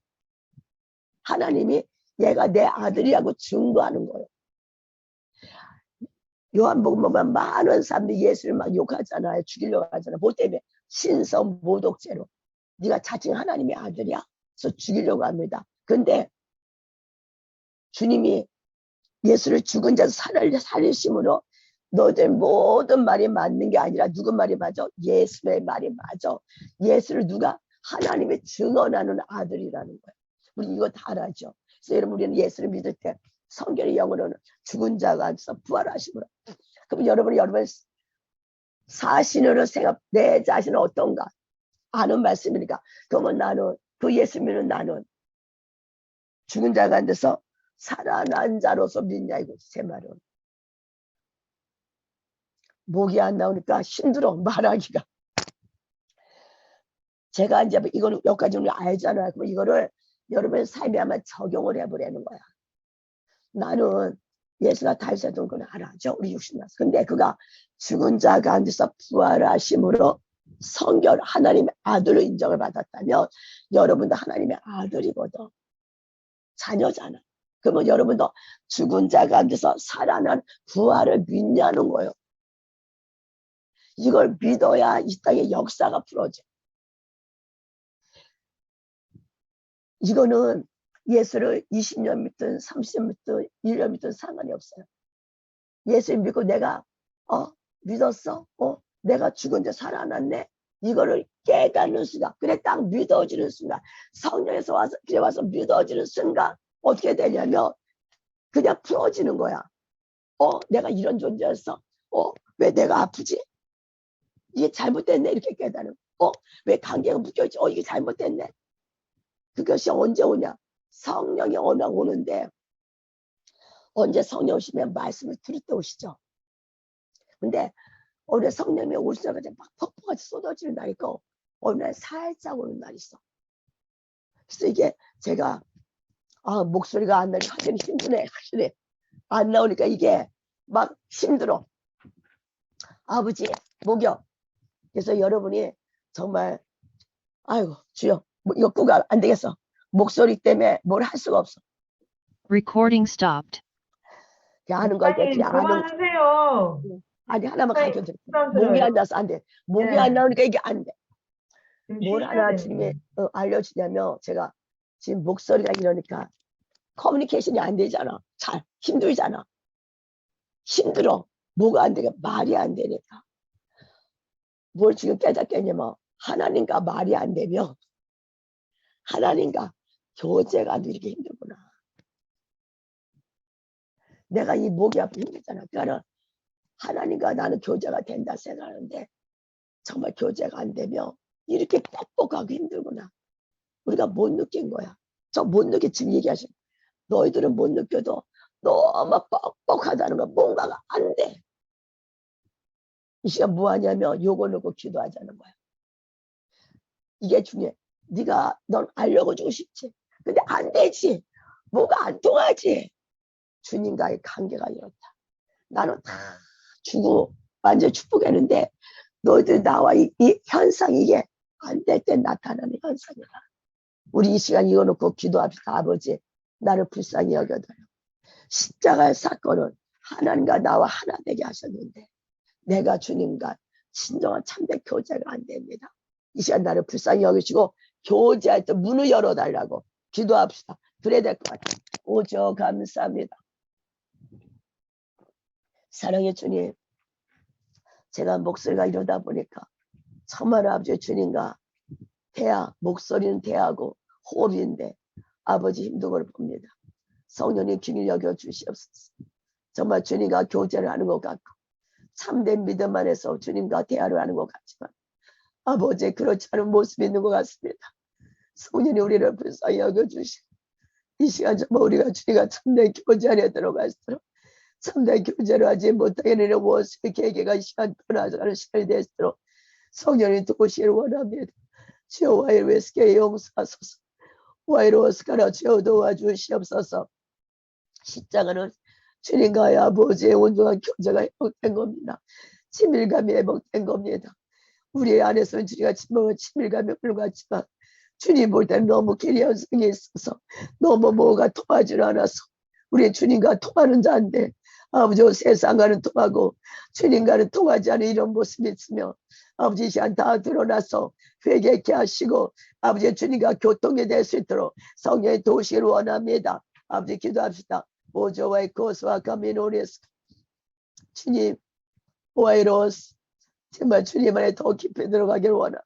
하나님이 얘가 내 아들이라고 증거하는 거예요. 요한복음 보면 많은 사람들이 예수를 막 욕하잖아요. 죽이려고 하잖아요. 뭐 때문에? 신성 모독죄로. 네가 자칭 하나님의 아들이야. 그래서 죽이려고 합니다. 근데 주님이 예수를 죽은 자 살리심으로 너들 모든 말이 맞는 게 아니라 누구 말이 맞아? 예수의 말이 맞아. 예수를 누가? 하나님이 증언하는 아들이라는 거예요. 우리 이거 다 알아죠. 그래서 여러분 우리는 예수를 믿을 때 성결의 영으로는 죽은 자가 앉아서 부활하심으로. 그럼 여러분 사신으로 생각 내 자신은 어떤가? 아는 말씀이니까. 그러면 나는 그 예수 믿는 나는 죽은 자가 앉아서 살아난 자로서 믿냐 이거 제 말은. 목이 안 나오니까 힘들어 말하기가. 제가 이제 이거는 여기까지 우리 알잖아요. 그럼 이거를 여러분의 삶에 아마 적용을 해보려는 거야. 나는 예수가 다윗의 건 알아죠. 우리 육신 나서. 근데 그가 죽은 자 가운데서 부활하심으로 성결 하나님의 아들로 인정을 받았다면 여러분도 하나님의 아들이거든. 자녀잖아. 그러면 여러분도 죽은 자 가운데서 살아난 부활을 믿냐는 거예요. 이걸 믿어야 이 땅에 역사가 풀어져. 이거는 예수를 20년 믿든 30년 믿든 1년 믿든 상관이 없어요. 예수 믿고 내가 믿었어? 내가 죽은 자 살아났네? 이거를 깨닫는 순간, 그래 딱 믿어지는 순간, 성령에서 와서 그래 와서 믿어지는 순간 어떻게 되냐면 그냥 풀어지는 거야. 내가 이런 존재였어? 왜 내가 아프지? 이게 잘못됐네 이렇게 깨달은. 왜 관계가 묶여있지? 이게 잘못됐네. 그것이 언제 오냐? 성령이 오는데 언제 성령 오시면 말씀을 들을 때 오시죠. 근데 어느 성령이 오시자마자 막 폭포같이 쏟아지는 날이 있고 어느 날 살짝 오는 날이 있어. 그래서 이게 제가 목소리가 안 나니까 확실히 힘드네. 확실히 안 나오니까 이게 막 힘들어. 아버지 목욕. 그래서 여러분이 정말 아이고 주여 이거 끄고 안 되겠어. 목소리 때문에 뭘 할 수가 없어. Recording stopped. 하는 걸 때 그냥 그만하세요. 아니 하나만 가르쳐 드릴게요. 부담스러워요. 목이 안 나서 안 돼. 목이 네. 안 나오니까 이게 안 돼. 지금 뭘 쉬셔야 하나 돼요. 주님이 알려주냐면 제가 지금 목소리가 이러니까 커뮤니케이션이 안 되잖아. 잘 힘들잖아. 힘들어. 뭐가 안 되게 말이 안 되니까. 뭘 지금 깨닫겠냐면 하나님과 말이 안 되면 하나님과 교제가 이렇게 힘들구나. 내가 이 목이 아프고 힘들잖아. 그러니까 하나님과 나는 교제가 된다 생각하는데 정말 교제가 안 되면 이렇게 뻑뻑하고 힘들구나. 우리가 못 느낀 거야. 저 못 느끼 지금 얘기하신 너희들은 못 느껴도 너무 뻑뻑하다는 거 뭔가가 안 돼. 이 시간 뭐 하냐면 요거 놓고 기도하자는 거야. 이게 중요해. 네가 넌 알려고 주고 싶지. 근데 안 되지. 뭐가 안 통하지. 주님과의 관계가 이렇다. 나는 다 주고 완전 축복했는데 너희들 나와 이 현상 이게 안 될 때 나타나는 현상이다. 우리 이 시간 이거 놓고 기도합시다. 아버지 나를 불쌍히 여겨줘요. 십자가의 사건은 하나님과 나와 하나 되게 하셨는데 내가 주님과 진정한 참된 교제가 안 됩니다. 이 시간 나를 불쌍히 여기시고 교제할 때 문을 열어달라고 기도합시다. 그래야 될 것 같아요. 오죠 감사합니다. 사랑의 주님, 제가 목소리가 이러다 보니까 정말 아버지 주님과 대화, 목소리는 대하고 호흡인데 아버지 힘든 걸 봅니다. 성령님 귀를 여겨주시옵소서. 정말 주님과 교제를 하는 것 같고 참된 믿음 안에서 주님과 대화를 하는 것 같지만 아버지 그렇지 않은 모습이 있는 것 같습니다. 성령이 우리를 불쌍히 여겨주시고 이 시간 정말 우리가 주님과 참된 교제 안에 들어갈수록 참된 교제를 하지 못하게 되는 무엇을 계기가 이 시간 떠나가는 시간이 될수록 성령이 도우시기를 원합니다. 주여 와이로스케 용서하소서. 와이로스카라 주여 도와주시옵소서. 십자가는 주님과의 아버지의 온전한 교제가 회복된 겁니다. 친밀감이 회복된 겁니다. 우리 안에서는 주님과 친밀감이 불같지만 주님 볼 때는 너무 길이 현상이 있어서 너무 뭐가 통하지 않아서 우리 주님과 통하는 자인데 아버지 세상과는 통하고 주님과는 통하지 않은 이런 모습이 있으며 아버지 시간 다 드러나서 회개케 하시고 아버지 주님과 교통이 될 수 있도록 성령의 도우시기를 원합니다. 아버지 기도합시다. 오조와의 고스와 가미노리스 주님 와이로스 정말 주님 안에 더 깊이 들어가기를 원합니다.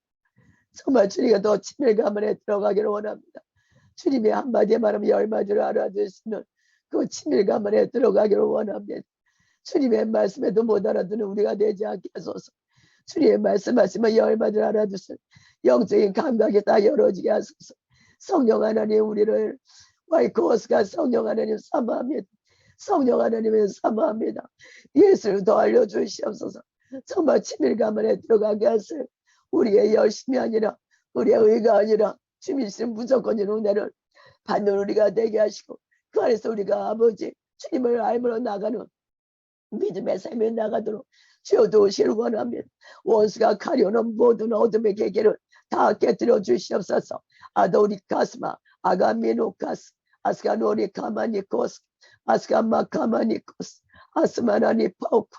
정말 주님과 더 친밀감 안에 들어가기를 원합니다. 주님의 한마디 말하면 열마디로 알아들으시는 그 친밀감 안에 들어가기를 원합니다. 주님의 말씀에도 못 알아듣는 우리가 되지 않게 하소서. 주님의 말씀하시면 열마디로 알아듣는 영적인 감각이 다 열어지게 하소서. 성령 하나님 우리를 와이코스가 성령 하나님 사모합니다. 성령 하나님을 사모합니다. 예수를 더 알려주시옵소서. 정말 친밀감 안에 들어가게 하세요. 우리의 열심이 아니라 우리의 의가 아니라 주님이신 무조건인 은혜를 받는 우리가 되게 하시고 그 안에서 우리가 아버지 주님을 알므로 나가는 믿음의 삶에 나가도록 주여 도우시를 원합니다. 원수가 가려는 모든 어둠의 계계를 다 깨뜨려 주시옵소서. 아도리 가스마 아가미노카스 아스가노리 가마니코스 아스가마 가마니코스 아스마나니 파우크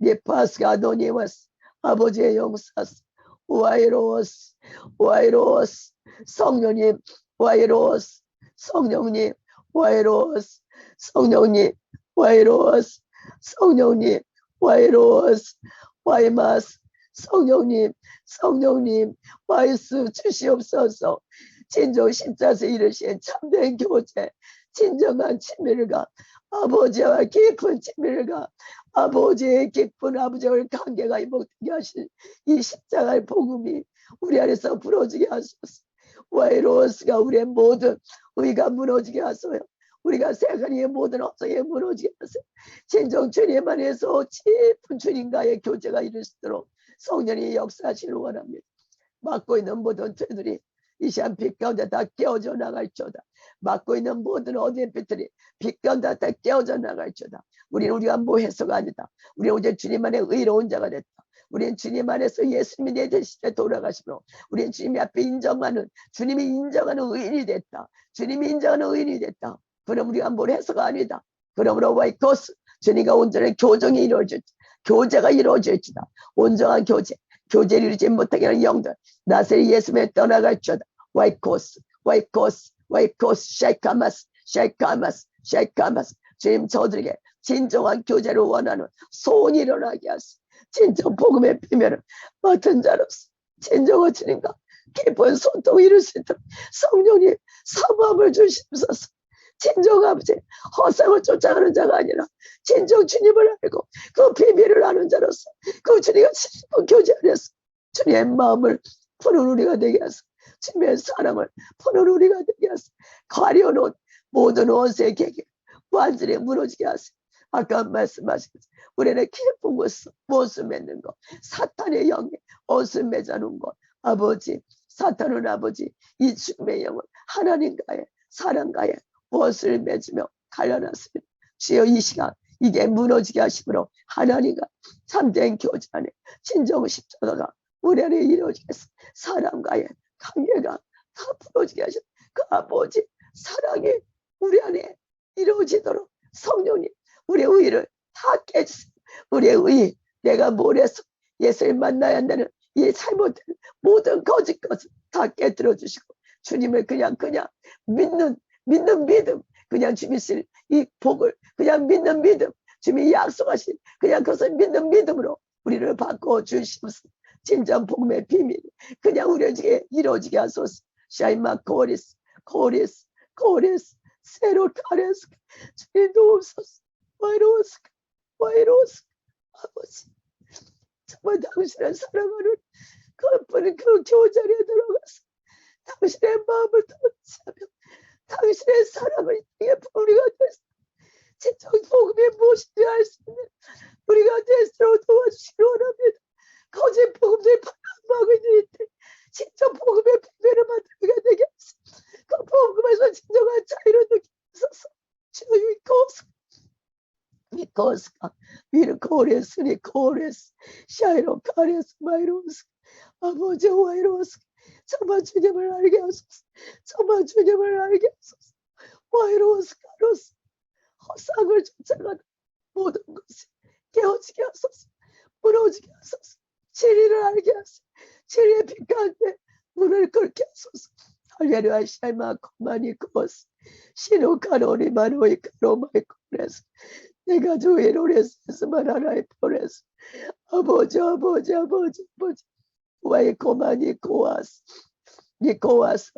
니파스가 노니와스 아버지의 용사스 와이로스 와이로스 성령님 와이로스 성령님 와이로스 성령님 와이로스 성령님 와이로스 와이마스 성령님 성령님 와이스 주시옵소서. 진정 십자서 이르신 참된 교제 진정한 친밀감 아버지와 깊은 친밀감 아버지의 깊은 아버지와의 관계가 회복되게 하신 이 십자가의 복음이 우리 안에서 부러지게 하소서. 와이로스가 우리의 모든 의가 무너지게 하소요. 우리가 생각하는 이 모든 업성에 무너지게 하세요. 진정 주님 안에서 깊은 주님과의 교제가 이루어지도록 성령이 역사하시길 원합니다. 막고 있는 모든 죄들이 이 시간 빛 가운데 다 깨어져 나갈지어다. 막고 있는 모든 어두운 빛들이 빛 가운데 다 깨어져 나갈지어다. 우리는 우리가 뭐 해서가 아니다. 우리는 오직 주님 안에 의로운 자가 됐다. 우리는 주님 안에서 예수님이 내 대신에 돌아가시므로 우리는 주님 앞에 인정하는 주님이 인정하는 의인이 됐다. 주님이 인정하는 의인이 됐다. 그럼 우리가 뭘 해서가 아니다. 그러므로 와이코스 주님과 온전한 교정이 이루어질지 교제가 이루어질지다. 온전한 교제 교제를 이루지 못하게 하는 영들 나세리 예수님에 떠나갈지어다. 와이코스 와이코스 와이코스 샤이카마스 쉐카마스 쉐카마스. 주님 저들에게 진정한 교제를 원하는 소원이 일어나게 하소서. 진정 복음의 비밀을 맡은 자로서 진정한 주님과 깊은 소통을 이룰 수 있도록 성령님 사모함을 주시옵소서. 진정 아버지 허상을 쫓아가는 자가 아니라 진정 주님을 알고 그 비밀을 아는 자로서 그 주님과 깊은 교제 안에서 주님의 마음을 푸는 우리가 되게 하소서. 주님의 사랑을 푸는 우리가 되게 하소서. 가려놓은 모든 원수의 계획 완전히 무너지게 하소서. 아까 말씀하신 우리는 깊은 못을 맺는 것, 사탄의 영에 옷을 맺어놓은 것, 아버지 사탄은 아버지 이 죽음의 영을 하나님과의 사랑과의 옷을 맺으며 갈라놨습니다. 주여 이 시간 이게 무너지게 하심으로 하나님과 참된 교제 안에 진정 십자가가 우리 안에 이루어지겠어. 사랑과의 관계가 다 풀어지게 하셔. 그 아버지 사랑이 우리 안에 이루어지도록 성령님 우리의 의를 다 깨주세요. 우리의 의, 내가 뭘 해서 예수를 만나야 한다는 이 잘못된 모든 거짓 것을 다 깨뜨려 주시고 주님을 그냥 믿는 믿음, 그냥 주님의 이 복을 그냥 믿는 믿음, 주님이 약속하신 그냥 그것을 믿는 믿음으로 우리를 바꿔 주시옵소서. 진정 복음의 비밀 그냥 우리에게 이루어지게 하소서. 샤이마 코리스 새로 가려서 주님 도옵소서. 와이로스 아버지 정말 당신을 사랑하는 그 교제에 들어가서 당신의 마음을 터치하며 당신의 사랑을 이게 우리가 됐어. 진정 복음이 무엇인지 알 수 있는 우리가 될수록 도와주시기 원합니다. 거짓 복음들 막을 때 진정 복음의 비밀을 만들게 되게 하소서. 그 복음에서 진정한 자유를 느끼게 하소서. 주여 미코스카 미르코레스 니코레스 샤이로 카레스 마이로스 아버지 와이로스 정말 주님을 알게 하소서. 정말 주님을 알게 하소서. 와이로스 카로스 허상을 쫓아가는 모든 것이 깨어지게 하소서. 무너지게 하소서. 진리를 알게 하소서. 진리의 빛 가운데 문을 긁게 하소서. 할렐루야 샤이마 코마니 코스 시노카로니 마노이 카로마이 코레스 내가 조이로레스만 하나의 포레스 아버지 와이 코마니 코아스 니코아스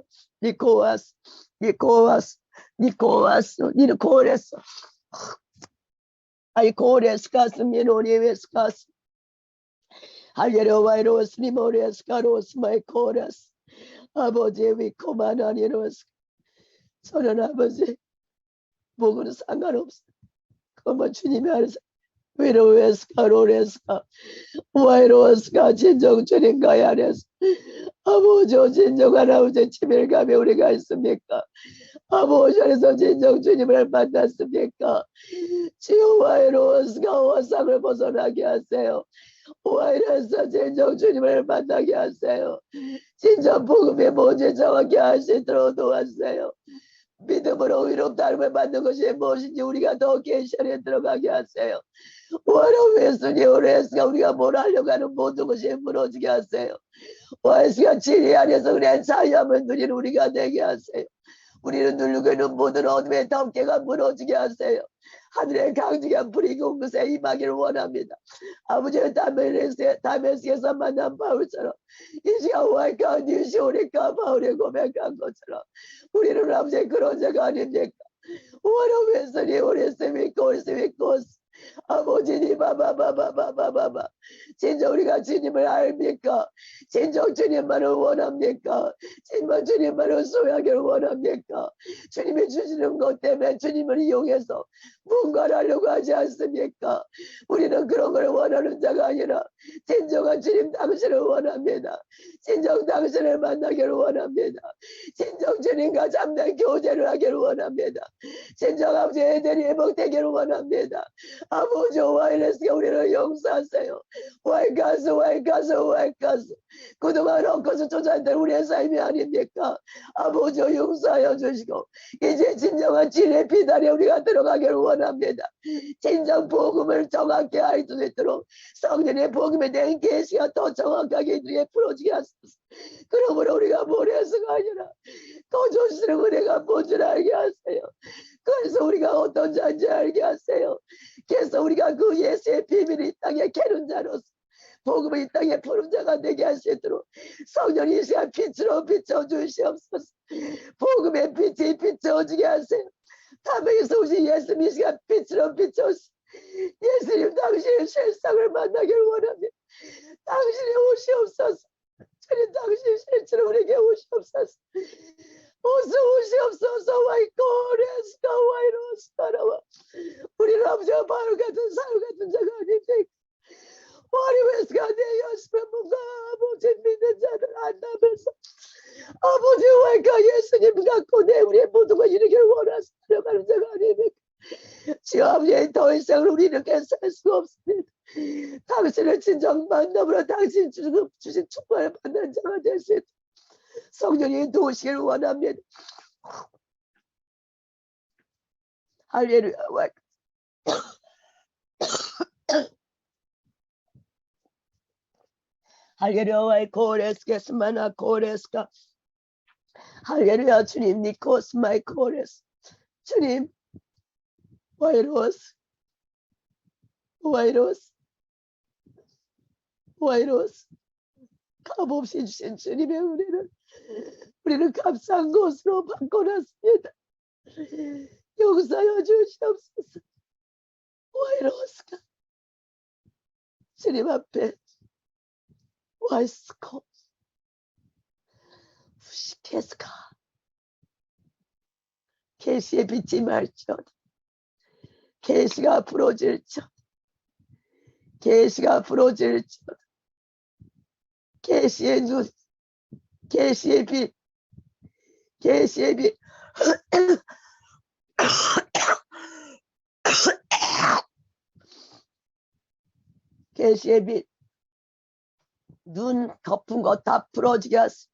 아이 코레스 가스 미노리웨스 가스 할렐루야 와이로스 니모레스 가로스 마이 코레스 아버지 위코마나니로스 저는 아버지 목은 상관없어. 그만 주님이 알아서 위로웨스카 로레스카 와이로스카 진정 주님과의 안에서 아버지 진정한 아버지 치밀감에 우리가 있습니까? 아버지 안에서 진정 주님을 만났습니까? 주여 와이로스카 원상을 벗어나게 하세요. 와이로스 진정 주님을 만나게 하세요. 진정 복음이 뭔지 정확히 알 수 있도록 도와주세요. 믿음으로 위롭다름을 받는 것이 무엇인지 우리가 더 계시에 들어가게 하세요. 와이로스니 오레스가 우리가 뭘 하려고 하는 모든 것이 무너지게 하세요. 와이스가 진리 안에서 그냥 자유함을 누리는 우리가 되게 하세요. 우리는 누르고 있는 모든 어둠의 덮개가 무너지게 하세요. 하늘의 강지가 불이 곳곳에 임하기를 원합니다. 아버지의 다메섹에서 만난 바울처럼 이 시간 와이카 뉴시오리카 바울의 고백한 것처럼 우리는 아버지의 그런 자가 아닙니까? 원하면서니 오리스미코스 아버지니 바바바바바바바 진정 우리가 주님을 압니까? 진정 주님만을 원합니까? 진정 주님만을 소유하기를 원합니까? 주님이 주시는 것 때문에 주님을 이용해서 뭔가를 하려고 하지 않습니까? 우리는 그런 걸 원하는 자가 아니라 진정한 주님 당신을 원합니다. 진정 당신을 만나기를 원합니다. 진정 주님과 참된 교제를 하기를 원합니다. 진정 아버지 에덴이 회복되기를 원합니다. 아버지 와이레스가 우리를 용서하세요. 왜 가서 그동안 헛것을 쫓아냈던 우리의 삶이 아닙니까? 아버지 용서하여 주시고 이제 진정한 진의 비단에 우리가 들어가기를 원합니다. 진정 복음을 정확히 알 수 있도록 성령의 복음에 대한 계시가 더 정확하게 이들에게 풀어지게 하소서. 그러므로 우리가 모래서가 아니라 더 조실은 은혜가 뭔지를 알게 하세요. 그래서 우리가 어떤 자인지 알게 하세요. 그래서 우리가 그 예수의 비밀을 이 땅에 캐는 자로서 복음을 이 땅에 푸는 자가 되게 할 수 있도록 성령이 이 시간 빛으로 비춰주시옵소서. 복음의 빛이 비춰지게 하세요. 담에서 오신 예수님 이 시간 빛으로 비춰주시옵소서. 예수님 당신의 실상을 만나기를 원합니다. 당신이 오시옵소서. 주님 당신 실제로 우리에게 오시옵소서. 오시옵소서. 와이코레스가 와이로스타라와 우리는 아버지와 바울 같은 사울 같은 자가 아닙니까? 와리웨스가 되었으면 뭔가 아버지 믿는 자들 안다면서 아버지 와이가 예수님 갖고 내 우리의 모든 걸 이루기를 원하서 들어가는 자가 아닙니까? 주 아버지 더 이상 우리는 이렇게 살 수가 없습니다. 당신을 진정 만남으로 당신 주신 축복을 받는 자가 될 수 있도록 성령이 도우시기를 원합니다. 할렐루야. 할렐루야. 코레스케스 마나 코레스카. 할렐루야. 주님 니코스 마이 코레스. 주님 와이로스 값없이 주신 주님의 우리는 값싼 것으로 바꿔놨습니다. 용서하여 주시옵소서. 와이로스가 주님 앞에 와이스코 후시케스카 계시의 빛이 말지어다. 계시가 부러질지어다. 계시가 부러질지어다. 계시의 눈, 계시의 빛, 계시의 빛. 계시의 빛. 눈 덮은 거 다 부러지게 하소.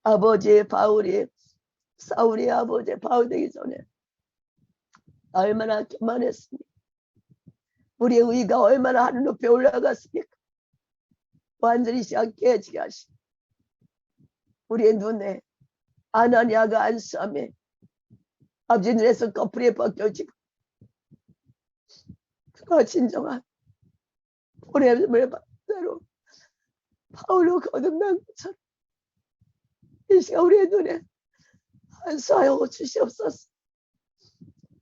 아버지 바울이 사울이 아버지 바울 되기 전에 얼마나 교만했습니까? 우리의 의가 얼마나 하늘 높이 올라갔습니까? 완전히 시간 깨지게 하시고 우리의 눈에 아나니아가 안수함에 아버지 눈에서 꺼풀이 벗겨지고 그가 진정한 보냄을 받대로 바울로 거듭난 것처럼 이 시간 우리의 눈에 안수하여 주시옵소서.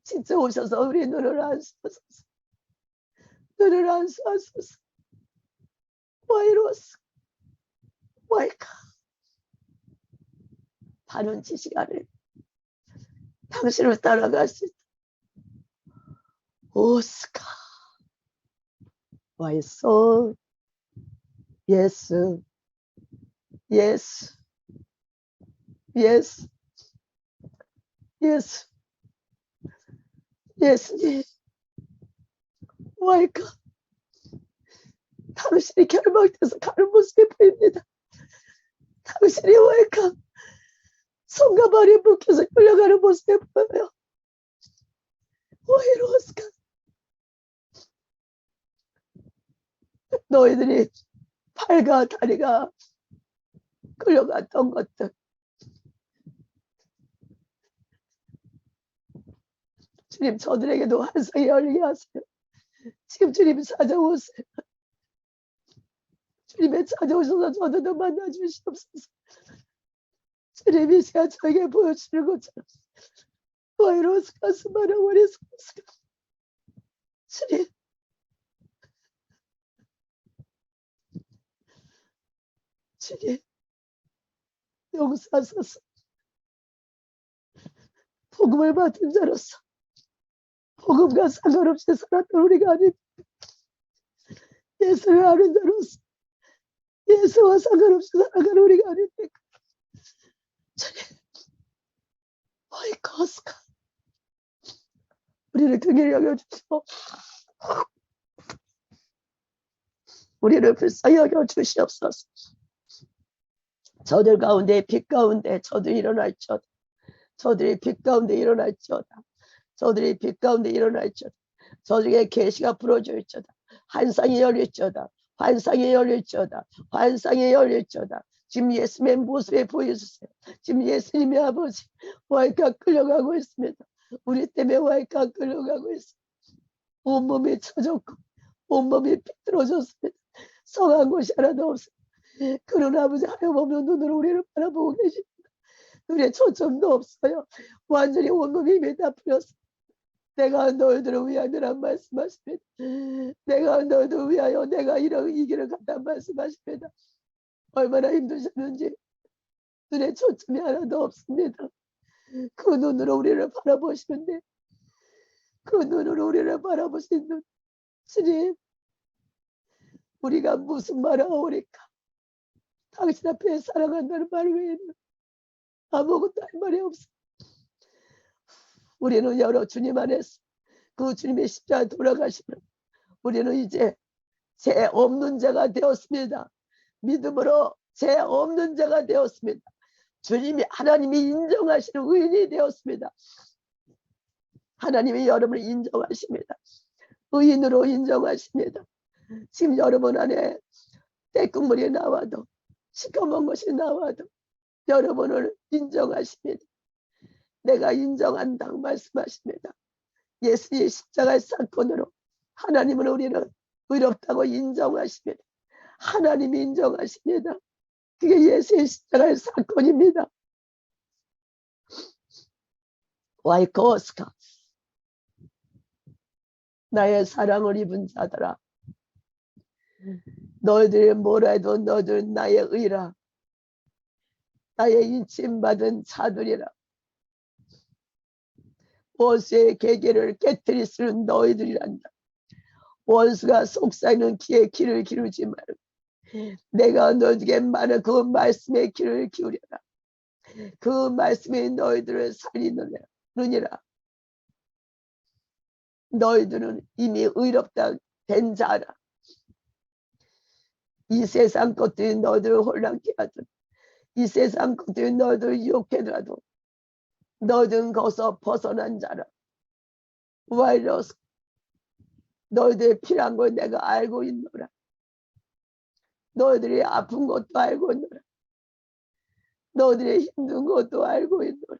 진짜 오셔서 우리 눈을 안수하소서. 눈을 안수하소서. 와이로스 와이카 바른 지식 안에 당신을 따라갈 수 있다. 오스카 와이소 예수 예수 예수 예수 예수님 와이카 당신이 결박돼서 가는 모습이 보입니다. 당신이 와이카 손과 발이 묶여서 끌려가는 모습이 보여요. 와이로스카 너희들이 팔과 다리가 끌려갔던 것들 주님 저들에게도 환상이 열리게 하세요. 지금 주님 찾아오세요. 주님의 찾아오셔서 저들도 만나주시옵소서. 주님이 시간 저에게 보여주는 것처럼 와이로스가 수많은 와이로스가 주님 주님 용서하소서. 복음을 받은 자로서 복음과 상관없이 살았던 우리가 아닌 예수를 아는 자로서 예수와 상관없이 살아가는 우리가 아닙니까? 주님 와이코스카 우리를 긍휼히 여겨주시고 우리를 불쌍히 여겨 주시옵소서. 저들 가운데 빛 가운데 저들이 일어날지어다. 저들이 빛 가운데 일어날지어다. 저들이 빛 가운데 일어날지어다. 저들에게 계시가 부러질지어다. 환상이 열릴지어다. 환상이 열릴지어다. 환상이 열릴지어다. 지금 예수님의 모습에 보여주세요. 지금 예수님의 아버지 와이카 끌려가고 있습니다. 우리 때문에 와이카 끌려가고 있습니다. 온몸이 처졌고 온몸이 비뚤어졌습니다. 성한 곳이 하나도 없습니다. 그런 아버지 하염없는 눈으로 우리를 바라보고 계십니다. 눈에 초점도 없어요. 완전히 온몸이 힘이 다 풀렸습니다. 내가 너희들을 위하여란 말씀하십니다. 내가 너희들을 위하여 내가 이런 이 길을 갔단 말씀하십니다. 얼마나 힘드셨는지 눈에 초점이 하나도 없습니다. 그 눈으로 우리를 바라보시는데 그 눈으로 우리를 바라보시는 주님, 우리가 무슨 말을 하오리까? 당신 앞에 사랑한다는 말 외에는 아무것도 할 말이 없어. 우리는 여러 주님 안에서 그 주님의 십자가에 돌아가시면 우리는 이제 죄 없는 자가 되었습니다. 믿음으로 죄 없는 자가 되었습니다. 주님이 하나님이 인정하시는 의인이 되었습니다. 하나님이 여러분을 인정하십니다. 의인으로 인정하십니다. 지금 여러분 안에 때국물이 나와도 시커먼 것이 나와도 여러분을 인정하십니다. 내가 인정한다고 말씀하십니다. 예수의 십자가의 사건으로 하나님은 우리를 의롭다고 인정하십니다. 하나님이 인정하십니다. 그게 예수의 십자가의 사건입니다. 와이코스카, 나의 사랑을 입은 자들아, 너희들이 뭐라 해도 너희들은 나의 의라, 나의 인침받은 자들이라. 원수의 계계를 깨뜨리시는 너희들이란다. 원수가 속삭이는 귀에 귀를 기울이지 말고 내가 너희에게 많은 그 말씀에 귀를 기울여라. 그 말씀이 너희들을 살리느니라. 너희들은 이미 의롭다 된 자라. 이 세상 것들이 너희들을 혼란케 하든 이 세상 것들이 너희들을 유혹하더라도 너희들은 거기서 벗어난 자라. 와이러스, 너희들이 필요한 걸 내가 알고 있노라. 너희들이 아픈 것도 알고 있노라. 너희들이 힘든 것도 알고 있노라.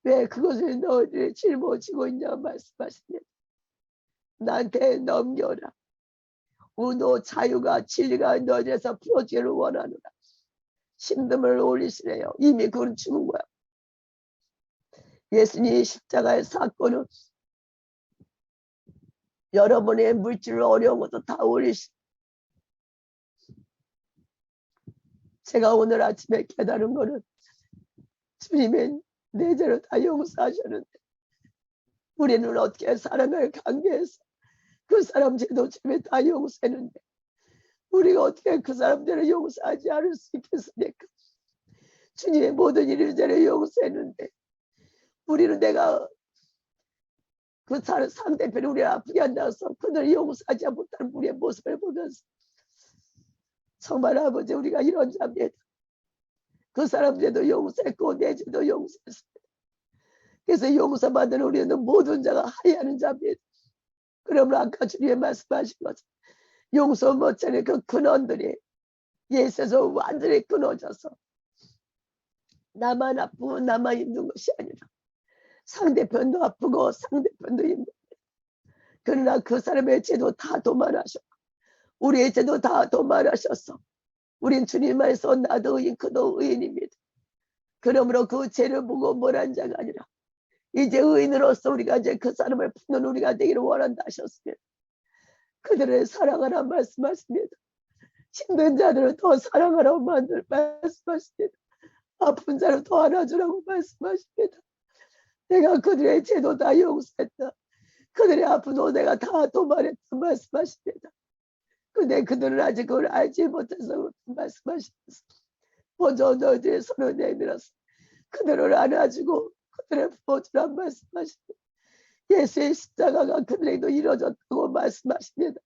왜 그것을 너희들이 짊어지고 있냐 말씀하십니다. 나한테 넘겨라. 운도 자유가 진리가 너희들에서 풀어지기를 원하노라. 힘듦을 올리시래요. 이미 그건 죽은 거야. 예수님의 십자가의 사건은 여러분의 물질 어려운 것도 다 올리시. 제가 오늘 아침에 깨달은 거는 주님의 내 죄를 다 용서하셨는데 우리는 어떻게 사랑을 관계해서 그 사람 죄도 주님이 다 용서했는데 우리가 어떻게 그 사람들을 용서하지 않을 수 있겠습니까? 주님의 모든 일을 죄를 용서했는데 우리는 내가 그 상대편이 우리를 아프게 한다서 그들을 용서하지 못하는 우리의 모습을 보면서 정말 아버지 우리가 이런 자입니다. 그 사람 죄도 용서했고 내 죄도 용서했습니다. 그래서 용서받은 우리는 모든 자가 하야하는 자입니다. 그러면 아까 주님이 말씀하신 것처럼 용서 못하는 그 근원들이 예수에서 완전히 끊어져서 나만 아프고 나만 힘든 것이 아니라 상대편도 아프고 상대편도 힘듭니다. 그러나 그 사람의 죄도 다 도말하셨고 우리의 죄도 다 도말하셨어. 우린 주님 안에서 나도 의인 그도 의인입니다. 그러므로 그 죄를 보고 뭐란 자가 아니라 이제 의인으로서 우리가 이제 그 사람을 푸는 우리가 되기를 원한다 하셨습니다. 그들을 사랑하라 말씀하십니다. 힘든 자들을 더 사랑하라고 말씀하십니다. 아픈 자를 더 안아주라고 말씀하십니다. 내가 그들의 죄도 다 용서했다. 그들의 아픔도 내가 다 도말했다 말씀하십니다. 근데 그들은 아직 그걸 알지 못해서 말씀하시면서 먼저 너희들의 손을 내밀어서 그들을 안아주고 그들을 부어주란 말씀하십니다. 예수의 십자가가 그들에게도 이루어졌다고 말씀하십니다.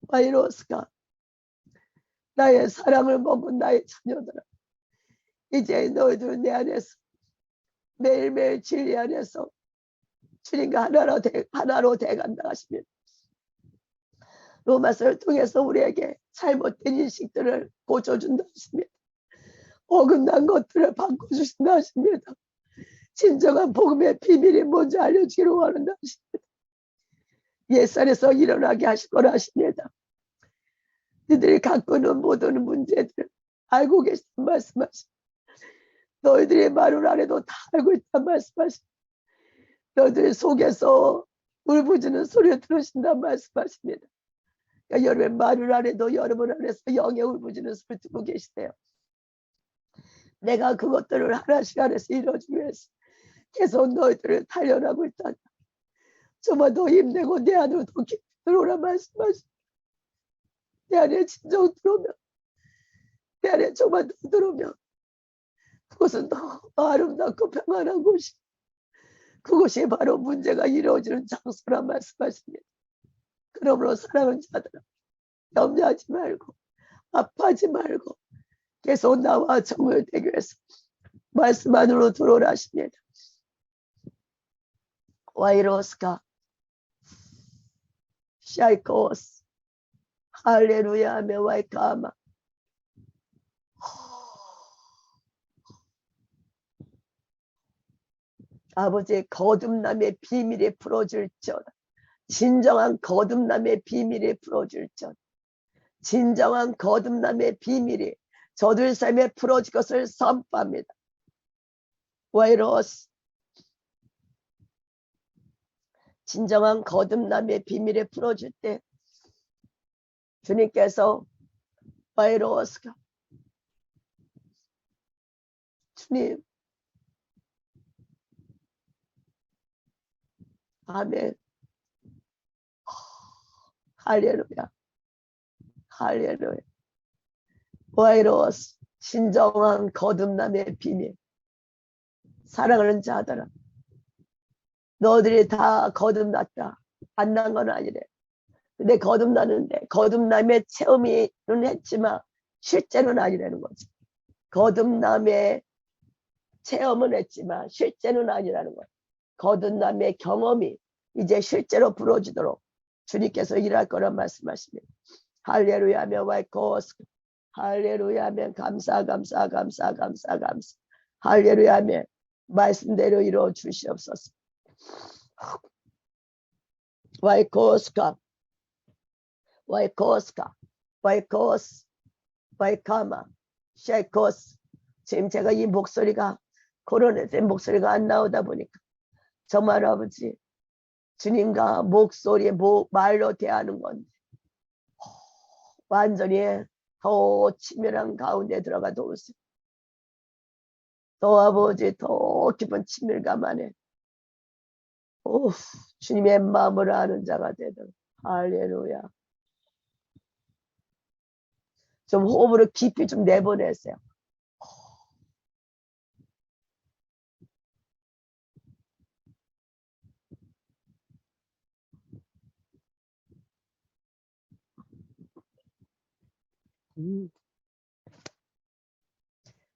와이로스가 나의 사랑을 먹은 나의 자녀들아, 이제 너희들 내 안에서 매일매일 진리 안에서 주님과 하나로 돼간다 하시면 로마서를 통해서 우리에게 잘못된 인식들을 고쳐준다 하십니다. 어긋난 것들을 바꿔주신다 하십니다. 진정한 복음의 비밀이 뭔지 알려주기를 원한다 하십니다. 옛살에서 일어나게 하실 거라 하십니다. 너희들이 갖고 있는 모든 문제들 알고 계시단 말씀하십니다. 너희들이 말을 안 해도 다 알고 있단 말씀하십니다. 너희들 속에서 울부짖는 소리를 들으신단 말씀하십니다. 그러니까 여러분 말을 안 해도 여러분 안에서 영의 울부짖는 소리를 듣고 계시대요. 내가 그것들을 하나씩 안에서 이루어주기 위해서 계속 너희들을 단련하고 있다. 정말 더 힘내고 내 안으로 더 깊이 들어오라 말씀하십니다. 내 안에 진정 들어오면, 내 안에 정말 더 들어오면 그것은 더 아름답고 평안한 곳이, 그곳이 바로 문제가 이루어지는 장소란 말씀하십니다. 그러므로 사랑하는 자들아, 염려하지 말고 아파하지 말고 계속 나와 정결되기 위해서 말씀 안으로 들어오라 하십니다. 와이로스가 샤이코스 할렐루야 하며 와이카마 아버지의 거듭남의 비밀이 풀어줄지어다. 진정한 거듭남의 비밀이 풀어줄지어다. 진정한 거듭남의 비밀이 저들 삶에 풀어질 것을 선포합니다. 와이로스 진정한 거듭남의 비밀을 풀어줄 때 주님께서 와이로스가 주님 아멘 할렐루야 할렐루야 와이로스 진정한 거듭남의 비밀 사랑하는 자들아 너희들이 다 거듭났다 안 난 건 아니래. 근데 거듭나는데 거듭남의 체험이는 했지만 실제는 아니라는 거지. 거듭남의 체험은 했지만 실제는 아니라는 거야. 거듭남의 경험이 이제 실제로 부러지도록 주님께서 일할 거란 말씀하십니다. 할렐루야 하면 와이코스 할렐루야 하면 감사 할렐루야 하면 말씀대로 이루어 주시옵소서. 와이코스카 와이코스카 와이코스 와이카마 쉐이코스 지금 제가 이 목소리가 코로나된 목소리가 안 나오다 보니까 정말 아버지 주님과 목소리에 말로 대하는 건데 완전히 더 치밀한 가운데 들어가 도우세요. 더 아버지 더 깊은 친밀감 안에 주님의 마음을 아는 자가 되도록 할렐루야. 좀 호흡으로 깊이 좀 내보내세요.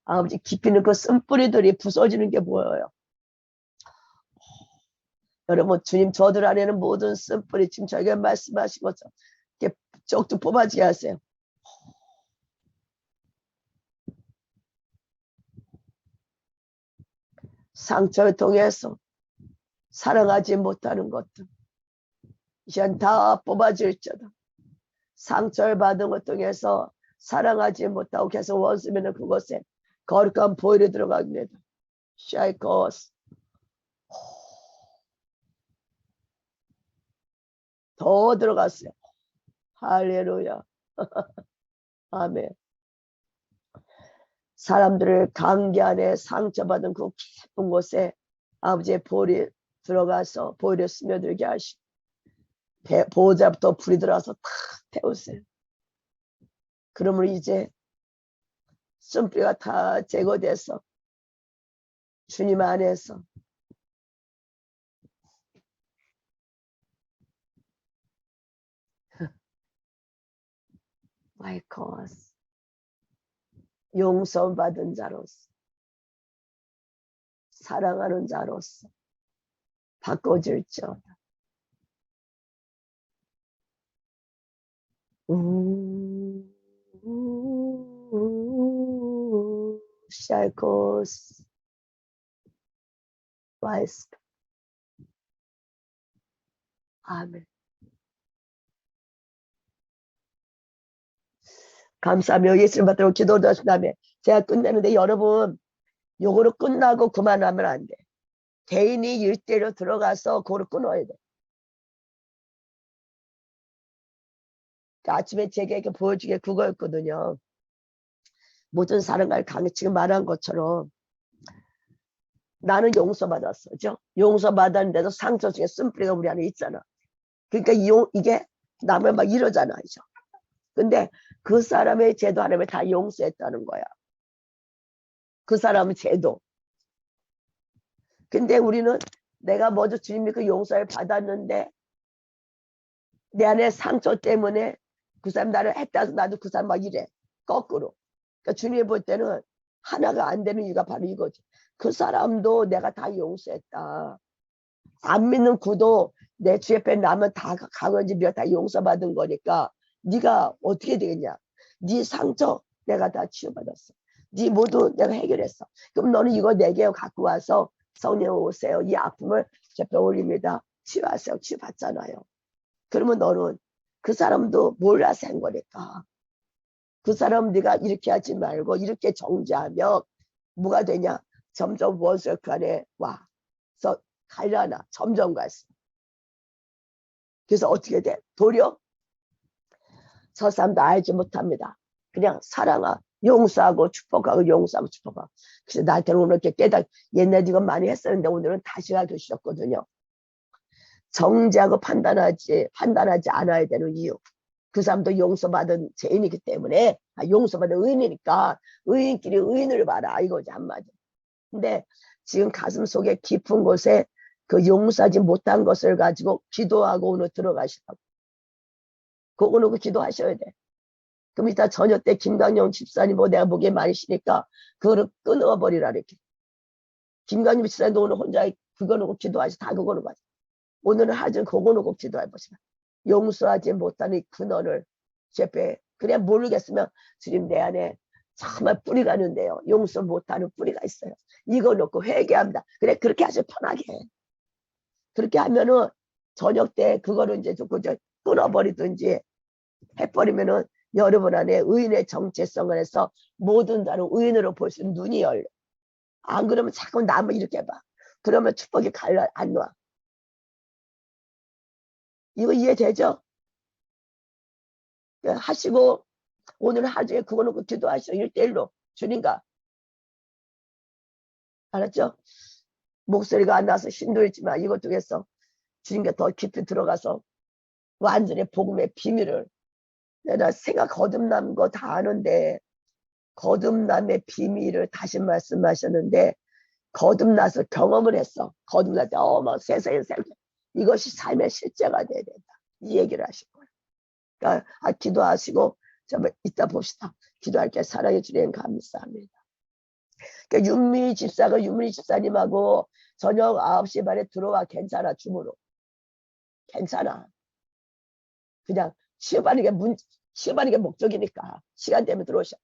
아버지 깊이 넣은 그 쓴뿌리들이 부서지는 게 보여요. 여러분 주님 저들 안에는 모든 쓴뿌리 지금 저에게 말씀하신 것처럼 이렇게 쪽쪽 뽑아지게 하세요. 상처를 통해서 사랑하지 못하는 것들 이젠 다 뽑아질지어다. 상처를 받은 것 통해서 사랑하지 못하고 계속 원수면은 그곳에 거룩한 보혈이 들어갑니다. 샤이코스 더 들어갔어요. 할렐루야. 아멘. 사람들을 관계 안에 상처받은 그 깊은 곳에 아버지의 보혈이 들어가서 보혈을 스며들게 하시고 보호자부터 불이 들어와서 탁 태우세요. 그러면 이제 쓴뿌리가 다 제거돼서 주님 안에서 마이커스 용서받은 자로서 사랑하는 자로서 바꿔줄지어다. 샬코스 와이스 아멘. 감사하며 예수님 받들어 기도를 하신 다음에 제가 끝내는데 여러분 요거로 끝나고 그만하면 안 돼. 개인이 일대로 들어가서 그거를 끊어야 돼. 아침에 제게 이렇게 보여준 게 그거였거든요. 모든 사람을 강해 지금 말한 것처럼 나는 용서받았어. 그죠? 용서받았는데도 상처 중에 쓴뿌리가 우리 안에 있잖아. 그러니까 이게 남을 막 이러잖아. 그죠? 근데 그 사람의 죄도 하나님이 다 용서했다는 거야. 그 사람의 죄도. 근데 우리는 내가 먼저 주님이 그 용서를 받았는데 내 안에 상처 때문에 그 사람 나를 했다서 나도 그 사람 막 이래. 거꾸로. 그러니까 주님이 볼 때는 하나가 안 되는 이유가 바로 이거지. 그 사람도 내가 다 용서했다. 안 믿는 구도 내 주 옆에 남은 다 강은지 네가 다 용서받은 거니까 네가 어떻게 되겠냐. 네 상처 내가 다 치유받았어. 네 모두 내가 해결했어. 그럼 너는 이거 내게 갖고 와서 성령 오세요. 이 아픔을 제 뼈 올립니다. 치유하세요. 치유받잖아요. 그러면 너는 그 사람도 몰라서 한 거니까. 그 사람 네가 이렇게 하지 말고 이렇게 정죄하면 뭐가 되냐. 점점 원수가 그 안에 와. 그래서 갈라나 점점 갔어. 그래서 어떻게 돼? 도리어 저 사람도 알지 못합니다. 그냥 사랑하고 용서하고 축복하고 용서하고 축복하고. 그래서 나한테는 오늘 이렇게 옛날에 이거 많이 했었는데 오늘은 다시 가르쳐 주셨거든요. 정죄하고 판단하지 않아야 되는 이유. 그 사람도 용서받은 죄인이기 때문에 용서받은 의인이니까 의인끼리 의인을 봐라 이거지 한마디. 근데 지금 가슴 속에 깊은 곳에 그 용서하지 못한 것을 가지고 기도하고 오늘 들어가시라고. 그거 놓고 기도하셔야 돼. 그럼 이따 저녁 때 김강영 집사님 뭐 내가 보기에 많이 쉬니까 그거를 끊어버리라 이렇게. 김강영 집사님도 오늘 혼자 그거 놓고 기도하시 다 그거 놓고 하시. 오늘은 하여튼 그거 놓고 기도해보시라. 용서하지 못하는 근원을 제패 그냥 모르겠으면 주님 내 안에 정말 뿌리가 있는데요. 용서 못하는 뿌리가 있어요. 이거 놓고 회개합니다. 그래 그렇게 하셔 편하게. 그렇게 하면은 저녁 때 그거를 이제 끊어버리든지 해버리면은 여러분 안에 의인의 정체성을 해서 모든 자를 의인으로 볼 수 있는 눈이 열려. 안 그러면 자꾸 남을 이렇게 봐. 그러면 축복이 안 와. 이거 이해되죠? 하시고 오늘 하루에 그거 놓고 기도하시오. 1대1로 주님과. 알았죠? 목소리가 안 나서 힘들지만 이것 중에서 주님께 더 깊이 들어가서 완전히 복음의 비밀을 내가 생각 거듭난 거 다 아는데 거듭남의 비밀을 다시 말씀하셨는데 거듭나서 경험을 했어. 거듭날 때 막 세상에 살게 이것이 삶의 실제가 돼야 된다. 이 얘기를 하신 거예요. 그러니까 기도하시고 정말 이따 봅시다. 기도할게. 사랑해 주님 감사합니다. 그러니까 윤미 집사님하고 저녁 9시 반에 들어와. 괜찮아. 줌으로. 괜찮아. 그냥 시험하는 게 목적이니까 시간 되면 들어오셔.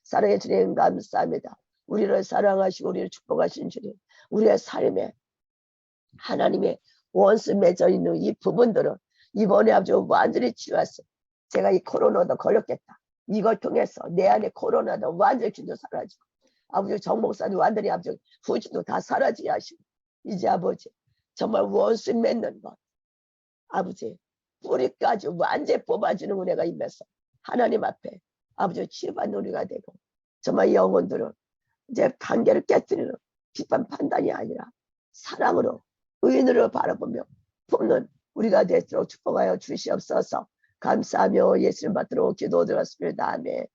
사랑해 주님 감사합니다. 우리를 사랑하시고 우리를 축복하신 주님. 우리의 삶에 하나님의 원수 맺어 있는 이 부분들은 이번에 아주 완전히 치유했어. 제가 이 코로나도 걸렸겠다. 이걸 통해서 내 안에 코로나도 완전히 진도 사라지고 아버지 정 목사님 완전히 아버지 후진도 다 사라지게 하시고 이제 아버지 정말 원수 맺는 것 아버지 뿌리까지 완전히 뽑아주는 은혜가 임해서 하나님 앞에 아버지 치유받는 우리가 되고 정말 영혼들은 이제 관계를 깨뜨리는 비판 판단이 아니라 사랑으로 의인으로 바라보며 품는 우리가 되도록 축복하여 주시옵소서. 감사하며 예수님 받들어 기도 드렸습니다. 아멘.